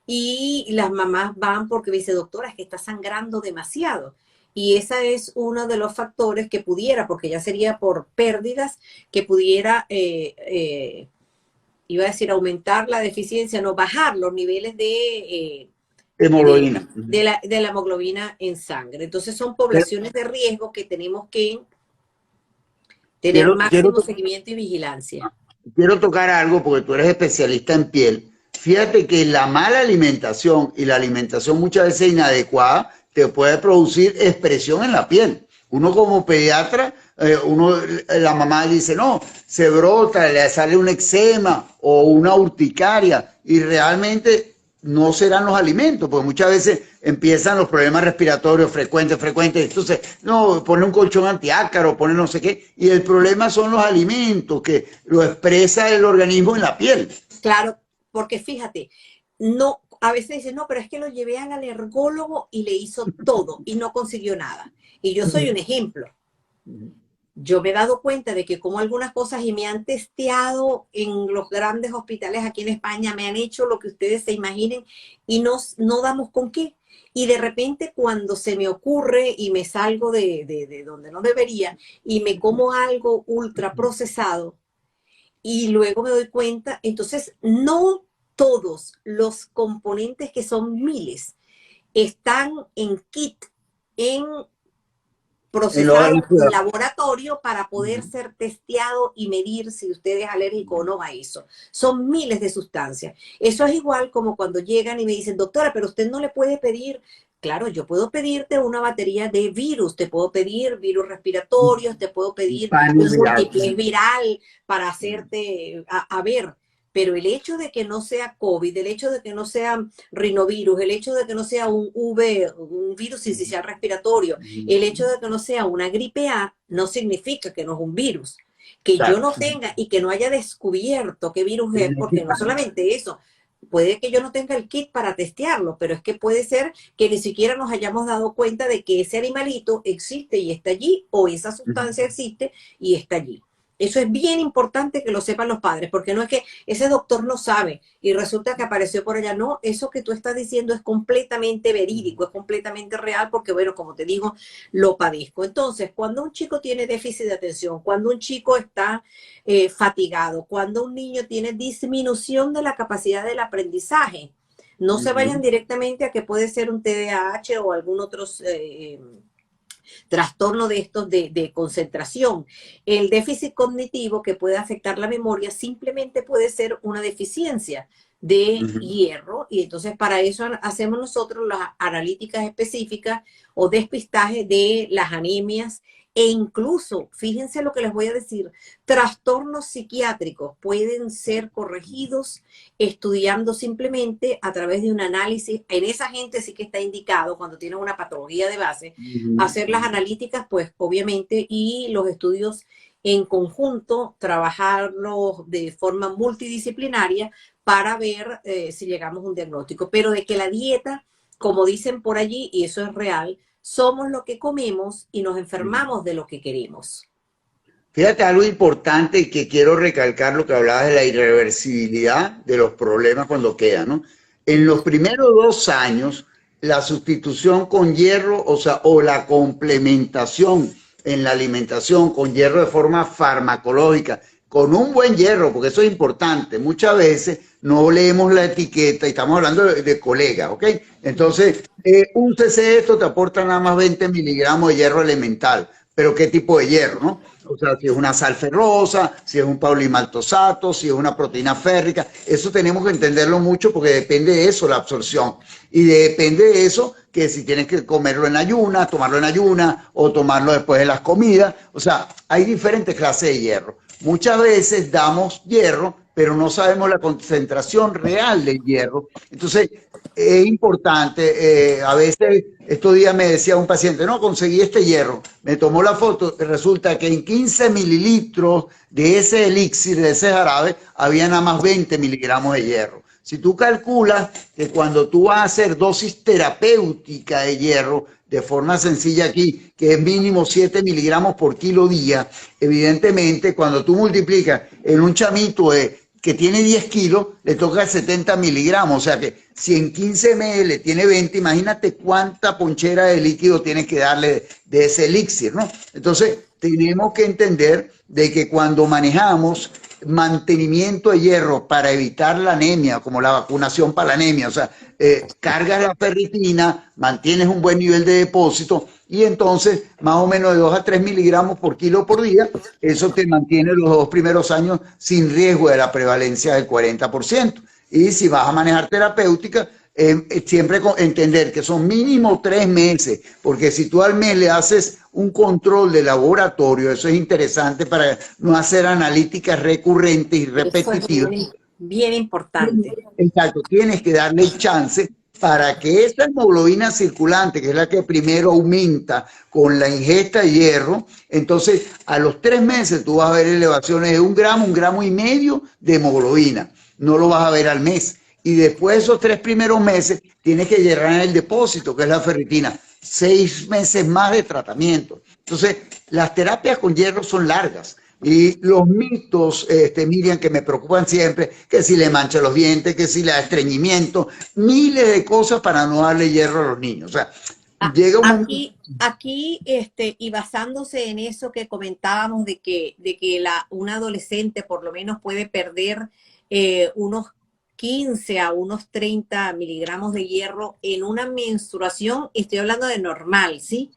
y las mamás van porque me dice, doctora, es que está sangrando demasiado. Y ese es uno de los factores que pudiera, porque ya sería por pérdidas, que pudiera, iba a decir, aumentar la deficiencia, no bajar los niveles Hemoglobina. de la hemoglobina en sangre. Entonces son Pero poblaciones de riesgo que tenemos que tener quiero, quiero, máximo seguimiento y vigilancia. quiero tocar algo porque tú eres especialista en piel. Fíjate que la mala alimentación y la alimentación muchas veces inadecuada te puede producir expresión en la piel. Uno como pediatra, la mamá dice, no, se brota, le sale un eczema o una urticaria y realmente no serán los alimentos, porque muchas veces empiezan los problemas respiratorios frecuentes. Entonces, no, pone un colchón antiácaro, pone no sé qué, y el problema son los alimentos que lo expresa el organismo en la piel. Claro, porque fíjate, no, a veces dicen, no, pero es que lo llevé al alergólogo y le hizo todo y no consiguió nada. Y yo soy un ejemplo. Yo me he dado cuenta de que como algunas cosas y me han testeado en los grandes hospitales aquí en España, me han hecho lo que ustedes se imaginen y no damos con qué. Y de repente cuando se me ocurre y me salgo de donde no debería y me como algo ultra procesado y luego me doy cuenta, entonces no todos los componentes que son miles están en kit, en En los procesado en laboratorio para poder ser testeado y medir si usted es alérgico o no a eso. Son miles de sustancias. Eso es igual como cuando llegan y me dicen, doctora, pero usted no le puede pedir. Claro, yo puedo pedirte una batería de virus, te puedo pedir virus respiratorios, te puedo pedir un múltiple viral para hacerte a ver. Pero el hecho de que no sea COVID, el hecho de que no sea rinovirus, el hecho de que no sea un virus sincicial respiratorio, el hecho de que no sea una gripe A, no significa que no es un virus. Que yo no tenga y que no haya descubierto qué virus es, porque no solamente eso, puede que yo no tenga el kit para testearlo, pero es que puede ser que ni siquiera nos hayamos dado cuenta de que ese animalito existe y está allí, o esa sustancia existe y está allí. Eso es bien importante que lo sepan los padres, porque no es que ese doctor no sabe y resulta que apareció por allá. No, eso que tú estás diciendo es completamente verídico, es completamente real, porque bueno, como te digo, lo padezco. Entonces, cuando un chico tiene déficit de atención, cuando un chico está fatigado, cuando un niño tiene disminución de la capacidad del aprendizaje, no se vayan directamente a que puede ser un TDAH o algún otro trastorno de estos de concentración. El déficit cognitivo que puede afectar la memoria simplemente puede ser una deficiencia de hierro, y entonces para eso hacemos nosotros las analíticas específicas o despistaje de las anemias, e incluso, fíjense lo que les voy a decir, trastornos psiquiátricos pueden ser corregidos estudiando simplemente a través de un análisis. En esa gente sí que está indicado, cuando tienen una patología de base, hacer las analíticas, pues obviamente, y los estudios en conjunto, trabajarlos de forma multidisciplinaria para ver si llegamos a un diagnóstico. Pero de que la dieta, como dicen por allí, y eso es real, somos lo que comemos y nos enfermamos de lo que queremos. Fíjate algo importante que quiero recalcar, lo que hablabas de la irreversibilidad de los problemas cuando quedan, ¿no? En los primeros 2 años, la sustitución con hierro, o sea, o la complementación en la alimentación con hierro de forma farmacológica, con un buen hierro, porque eso es importante. Muchas veces no leemos la etiqueta y estamos hablando de colegas, ¿ok? Entonces, un cc de esto te aporta nada más 20 miligramos de hierro elemental, pero ¿qué tipo de hierro, no? O sea, si es una sal ferrosa, si es un paulimaltosato, si es una proteína férrica, eso tenemos que entenderlo mucho porque depende de eso la absorción. Y depende de eso que si tienes que comerlo en ayunas, tomarlo en ayunas o tomarlo después de las comidas. O sea, hay diferentes clases de hierro. Muchas veces damos hierro, pero no sabemos la concentración real del hierro. Entonces, es importante. A veces, estos días me decía un paciente, no, conseguí este hierro. Me tomó la foto. Resulta que en 15 mililitros de ese elixir, de ese jarabe, había nada más 20 miligramos de hierro. Si tú calculas que cuando tú vas a hacer dosis terapéutica de hierro, de forma sencilla aquí, que es mínimo 7 miligramos por kilo día, evidentemente cuando tú multiplicas en un chamito que tiene 10 kilos, le toca 70 miligramos, o sea que si en 15 ml tiene 20, imagínate cuánta ponchera de líquido tienes que darle de ese elixir, ¿no? Entonces, tenemos que entender de que cuando manejamos mantenimiento de hierro para evitar la anemia, como la vacunación para la anemia, o sea, cargas la ferritina, mantienes un buen nivel de depósito y entonces más o menos de 2 a 3 miligramos por kilo por día, eso te mantiene los 2 primeros años sin riesgo de la prevalencia del 40%. Y si vas a manejar terapéutica, siempre entender que son mínimo 3 meses, porque si tú al mes le haces un control de laboratorio, eso es interesante para no hacer analíticas recurrentes y Eso es repetitivas. bien, bien importante. Exacto, tienes que darle chance para que esa hemoglobina circulante, que es la que primero aumenta con la ingesta de hierro, entonces a los 3 meses tú vas a ver elevaciones de 1 gramo y medio de hemoglobina. No lo vas a ver al mes. Y después de esos 3 primeros meses tienes que llenar el depósito, que es la ferritina. 6 meses más de tratamiento. Entonces, las terapias con hierro son largas. Y los mitos, Miriam, que me preocupan siempre, que si le mancha los dientes, que si le da estreñimiento, miles de cosas para no darle hierro a los niños. O sea, llega un momento... Aquí, y basándose en eso que comentábamos de que un adolescente por lo menos puede perder unos 15 a unos 30 miligramos de hierro en una menstruación, estoy hablando de normal, ¿sí?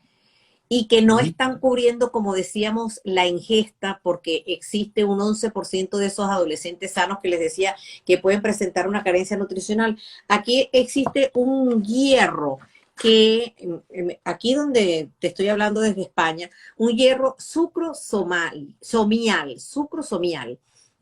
Y que no están cubriendo, como decíamos, la ingesta, porque existe un 11% de esos adolescentes sanos que les decía que pueden presentar una carencia nutricional. Aquí existe un hierro que, aquí donde te estoy hablando desde España, un hierro sucrosomial,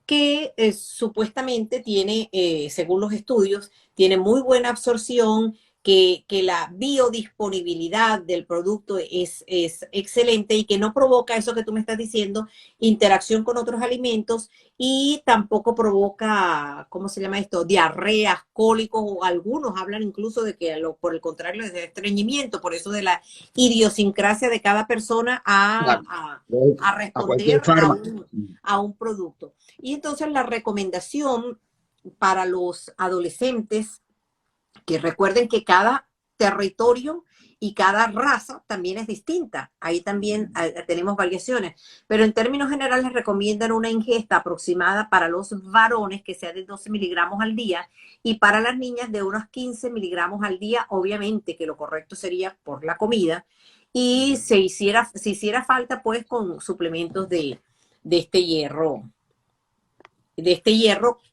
que supuestamente tiene, según los estudios, tiene muy buena absorción, que la biodisponibilidad del producto es excelente y que no provoca eso que tú me estás diciendo, interacción con otros alimentos y tampoco provoca, ¿cómo se llama esto? Diarreas, cólicos, o algunos hablan incluso de que por el contrario es de estreñimiento, por eso de la idiosincrasia de cada persona Claro, a a cualquier responder fármaco. a un producto. Y entonces la recomendación para los adolescentes, que recuerden que cada territorio y cada raza también es distinta. Ahí también tenemos variaciones. Pero en términos generales recomiendan una ingesta aproximada para los varones que sea de 12 miligramos al día y para las niñas de unos 15 miligramos al día. Obviamente que lo correcto sería por la comida. Y si hiciera falta, pues con suplementos de este hierro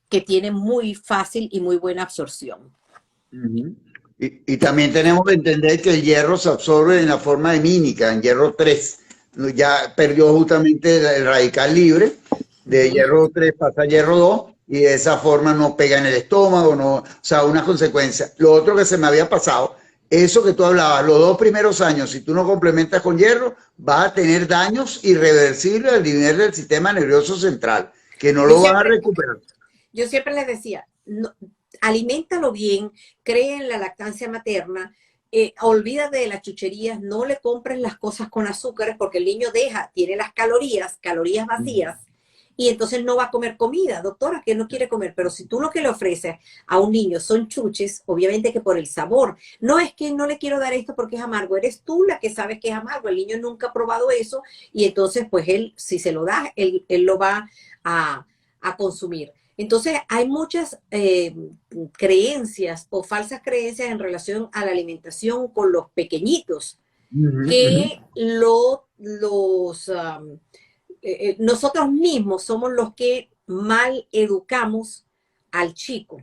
que tiene muy fácil y muy buena absorción. Y también tenemos que entender que el hierro se absorbe en la forma de mínica, en hierro 3. Ya perdió justamente el radical libre, de hierro 3 pasa a hierro 2 y de esa forma no pega en el estómago, no, o sea, una consecuencia. Lo otro que se me había pasado, eso que tú hablabas, los 2 primeros años, si tú no complementas con hierro, vas a tener daños irreversibles al nivel del sistema nervioso central, que no lo vas a recuperar. Yo siempre les decía, no, aliméntalo bien, cree en la lactancia materna, olvídate de las chucherías, no le compres las cosas con azúcares porque el niño tiene las calorías vacías, y entonces no va a comer comida, doctora, que no quiere comer. Pero si tú lo que le ofreces a un niño son chuches, obviamente que por el sabor, no es que no le quiero dar esto porque es amargo, eres tú la que sabes que es amargo, el niño nunca ha probado eso, y entonces pues él, si se lo da, él lo va a consumir. Entonces, hay muchas creencias o falsas creencias en relación a la alimentación con los pequeñitos, que nosotros mismos somos los que mal educamos al chico.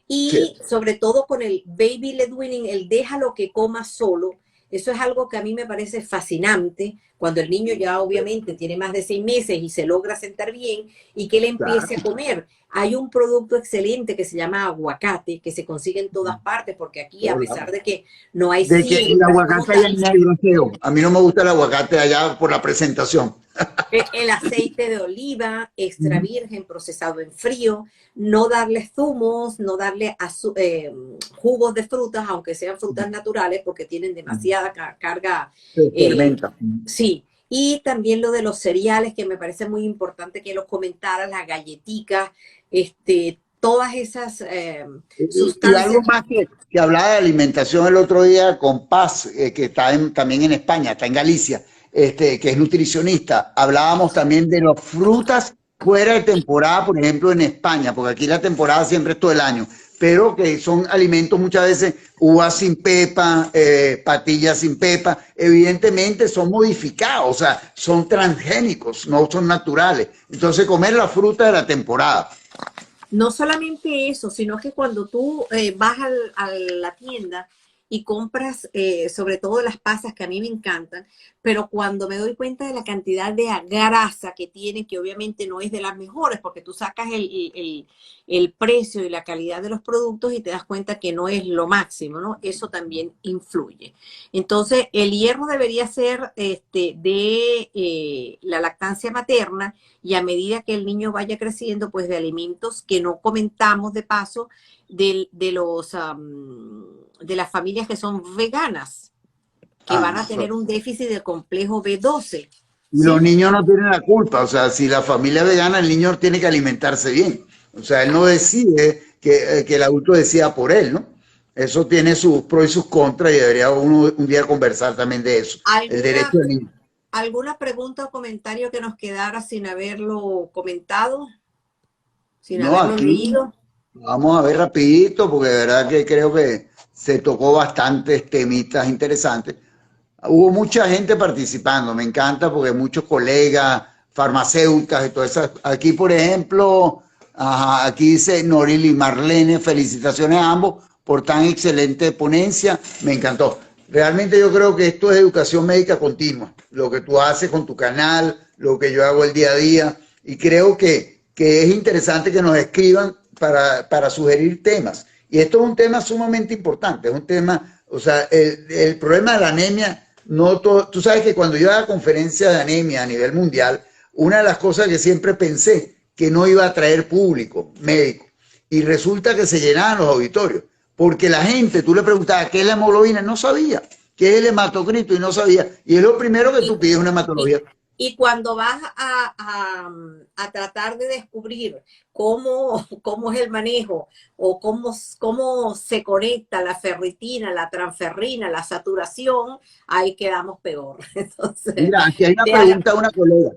Y Cierto. sobre todo con el baby led weaning, el déjalo que coma solo, Eso es algo que a mí me parece fascinante cuando el niño ya obviamente tiene más de 6 meses y se logra sentar bien y que él empiece a comer. Hay un producto excelente que se llama aguacate, que se consigue en todas partes, porque aquí, a pesar de que no hay De que el siembras como aguacate allá tal, es negro, es feo. A mí no me gusta el aguacate allá por la presentación. el aceite de oliva extra virgen procesado en frío, no darle zumos, no darle jugos de frutas, aunque sean frutas naturales, porque tienen demasiada carga. Se eh, fermenta. sí, y también lo de los cereales, que me parece muy importante que los comentaras, las galletitas, todas esas Y algo sustancias. más que hablaba de alimentación el otro día con Paz, que está también en España, está en Galicia, que es nutricionista. Hablábamos también de las frutas fuera de temporada, por ejemplo, en España, porque aquí la temporada siempre es todo el año, pero que son alimentos muchas veces uvas sin pepa, patillas sin pepa, evidentemente son modificados, o sea, son transgénicos, no son naturales. Entonces, comer la fruta de la temporada. No solamente eso, sino que cuando tú vas a la tienda y compras, sobre todo las pasas que a mí me encantan, pero cuando me doy cuenta de la cantidad de grasa que tienen, que obviamente no es de las mejores, porque tú sacas el precio y la calidad de los productos y te das cuenta que no es lo máximo, ¿no? Eso también influye. Entonces, el hierro debería ser de la lactancia materna y a medida que el niño vaya creciendo, pues de alimentos que no comentamos de paso, de las familias que son veganas, que van a tener un déficit de complejo B12, Y los ¿sí? niños no tienen la culpa, o sea, si la familia es vegana, el niño tiene que alimentarse bien. O sea, él no decide que el adulto decida por él, ¿no? Eso tiene sus pros y sus contras y debería uno un día conversar también de eso, el derecho ¿Alguna, del niño. alguna pregunta o comentario que nos quedara sin haberlo comentado, sin No, haberlo aquí leído? vamos a ver rapidito, porque de verdad que creo que se tocó bastantes temitas interesantes. Hubo mucha gente participando, me encanta porque muchos colegas, farmacéuticas y todo eso. Aquí, por ejemplo, aquí dice Noril y Marlene, felicitaciones a ambos por tan excelente ponencia, me encantó. Realmente yo creo que esto es educación médica continua, lo que tú haces con tu canal, lo que yo hago el día a día, y creo que es interesante que nos escriban para sugerir temas. Y esto es un tema sumamente importante, es un tema, o sea, el problema de la anemia no todo, tú sabes que cuando yo haga conferencias de anemia a nivel mundial, una de las cosas que siempre pensé que no iba a traer público médico y resulta que se llenaban los auditorios porque la gente, tú le preguntabas qué es la hemoglobina, no sabía qué es el hematocrito y no sabía y es lo primero que tú Y, pides una y, hematología. y cuando vas a tratar de descubrir cómo es el manejo o cómo se conecta la ferritina, la transferrina, la saturación, ahí quedamos peor. Entonces, Mira, aquí hay una pregunta de una colega.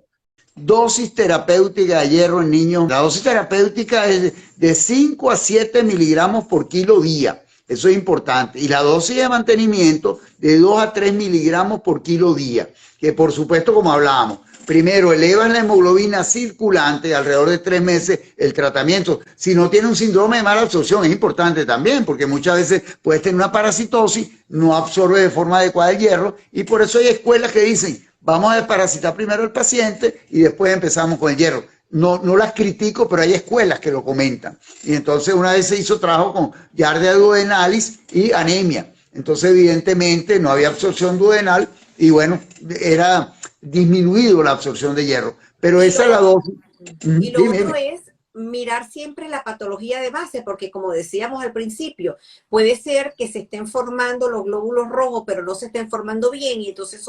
Dosis terapéutica de hierro en niños. La dosis terapéutica es de 5 a 7 miligramos por kilo día. Eso es importante. Y la dosis de mantenimiento de 2 a 3 miligramos por kilo día. Que por supuesto, como hablábamos, primero elevan la hemoglobina circulante alrededor de 3 meses el tratamiento. Si no tiene un síndrome de mala absorción, es importante también, porque muchas veces puedes tener una parasitosis, no absorbe de forma adecuada el hierro, y por eso hay escuelas que dicen, vamos a desparasitar primero al paciente y después empezamos con el hierro. No las critico, pero hay escuelas que lo comentan. Y entonces una vez se hizo trabajo con giardia duodenalis y anemia. Entonces evidentemente no había absorción duodenal y bueno, era disminuido la absorción de hierro. Pero Y esa es la dosis. lo Dime, otro dime. es mirar siempre la patología de base, porque como decíamos al principio, puede ser que se estén formando los glóbulos rojos, pero no se estén formando bien, y entonces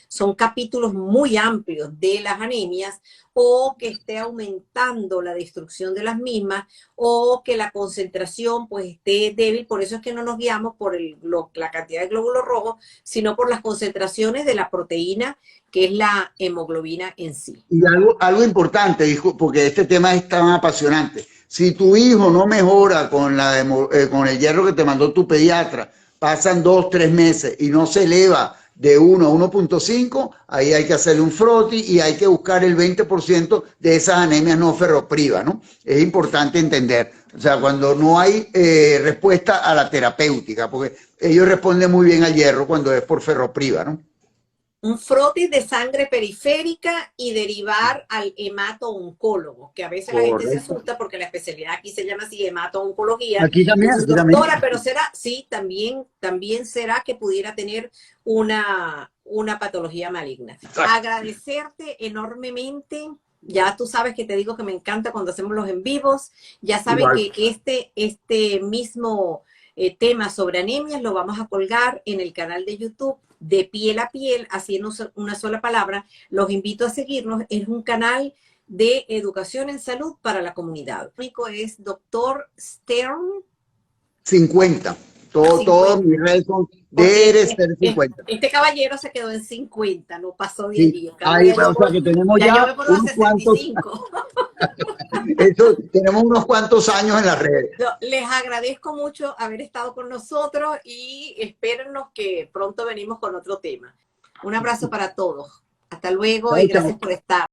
son capítulos muy amplios de las anemias, o que esté aumentando la destrucción de las mismas, o que la concentración pues esté débil. Por eso es que no nos guiamos por la cantidad de glóbulos rojos, sino por las concentraciones de la proteína, que es la hemoglobina en sí. Y algo importante, hijo, porque este tema es tan apasionante. Si tu hijo no mejora con el hierro que te mandó tu pediatra, pasan 2, 3 meses y no se eleva de 1 a 1.5, ahí hay que hacerle un froti y hay que buscar el 20% de esas anemias no ferroprivas, ¿no? Es importante entender. O sea, cuando no hay respuesta a la terapéutica, porque ellos responden muy bien al hierro cuando es por ferropriva, ¿no? Un frotis de sangre periférica y derivar al hemato-oncólogo, que a veces la gente se Correcto. asusta porque la especialidad aquí se llama así hemato-oncología. Aquí también, Entonces, aquí también. doctora, pero será, sí, también será que pudiera tener una patología maligna. Agradecerte enormemente. Ya tú sabes que te digo que me encanta cuando hacemos los en vivos. Ya sabes Igual. que este mismo tema sobre anemias lo vamos a colgar en el canal de YouTube de Piel a Piel, así en una sola palabra. Los invito a seguirnos. Es un canal de educación en salud para la comunidad. El único es Dr. Stern 50. Todo 50. mis redes son Porque DRSTERN50. este caballero se quedó en 50, no pasó de Sí, allí. En cambio, ahí, o sea que tenemos ya yo ya voy por los unos cuantos, 65. eso, tenemos unos cuantos años en las redes. Les agradezco mucho haber estado con nosotros y espérennos que pronto venimos con otro tema. Un abrazo para todos. Hasta luego y Chao, chao. gracias por estar.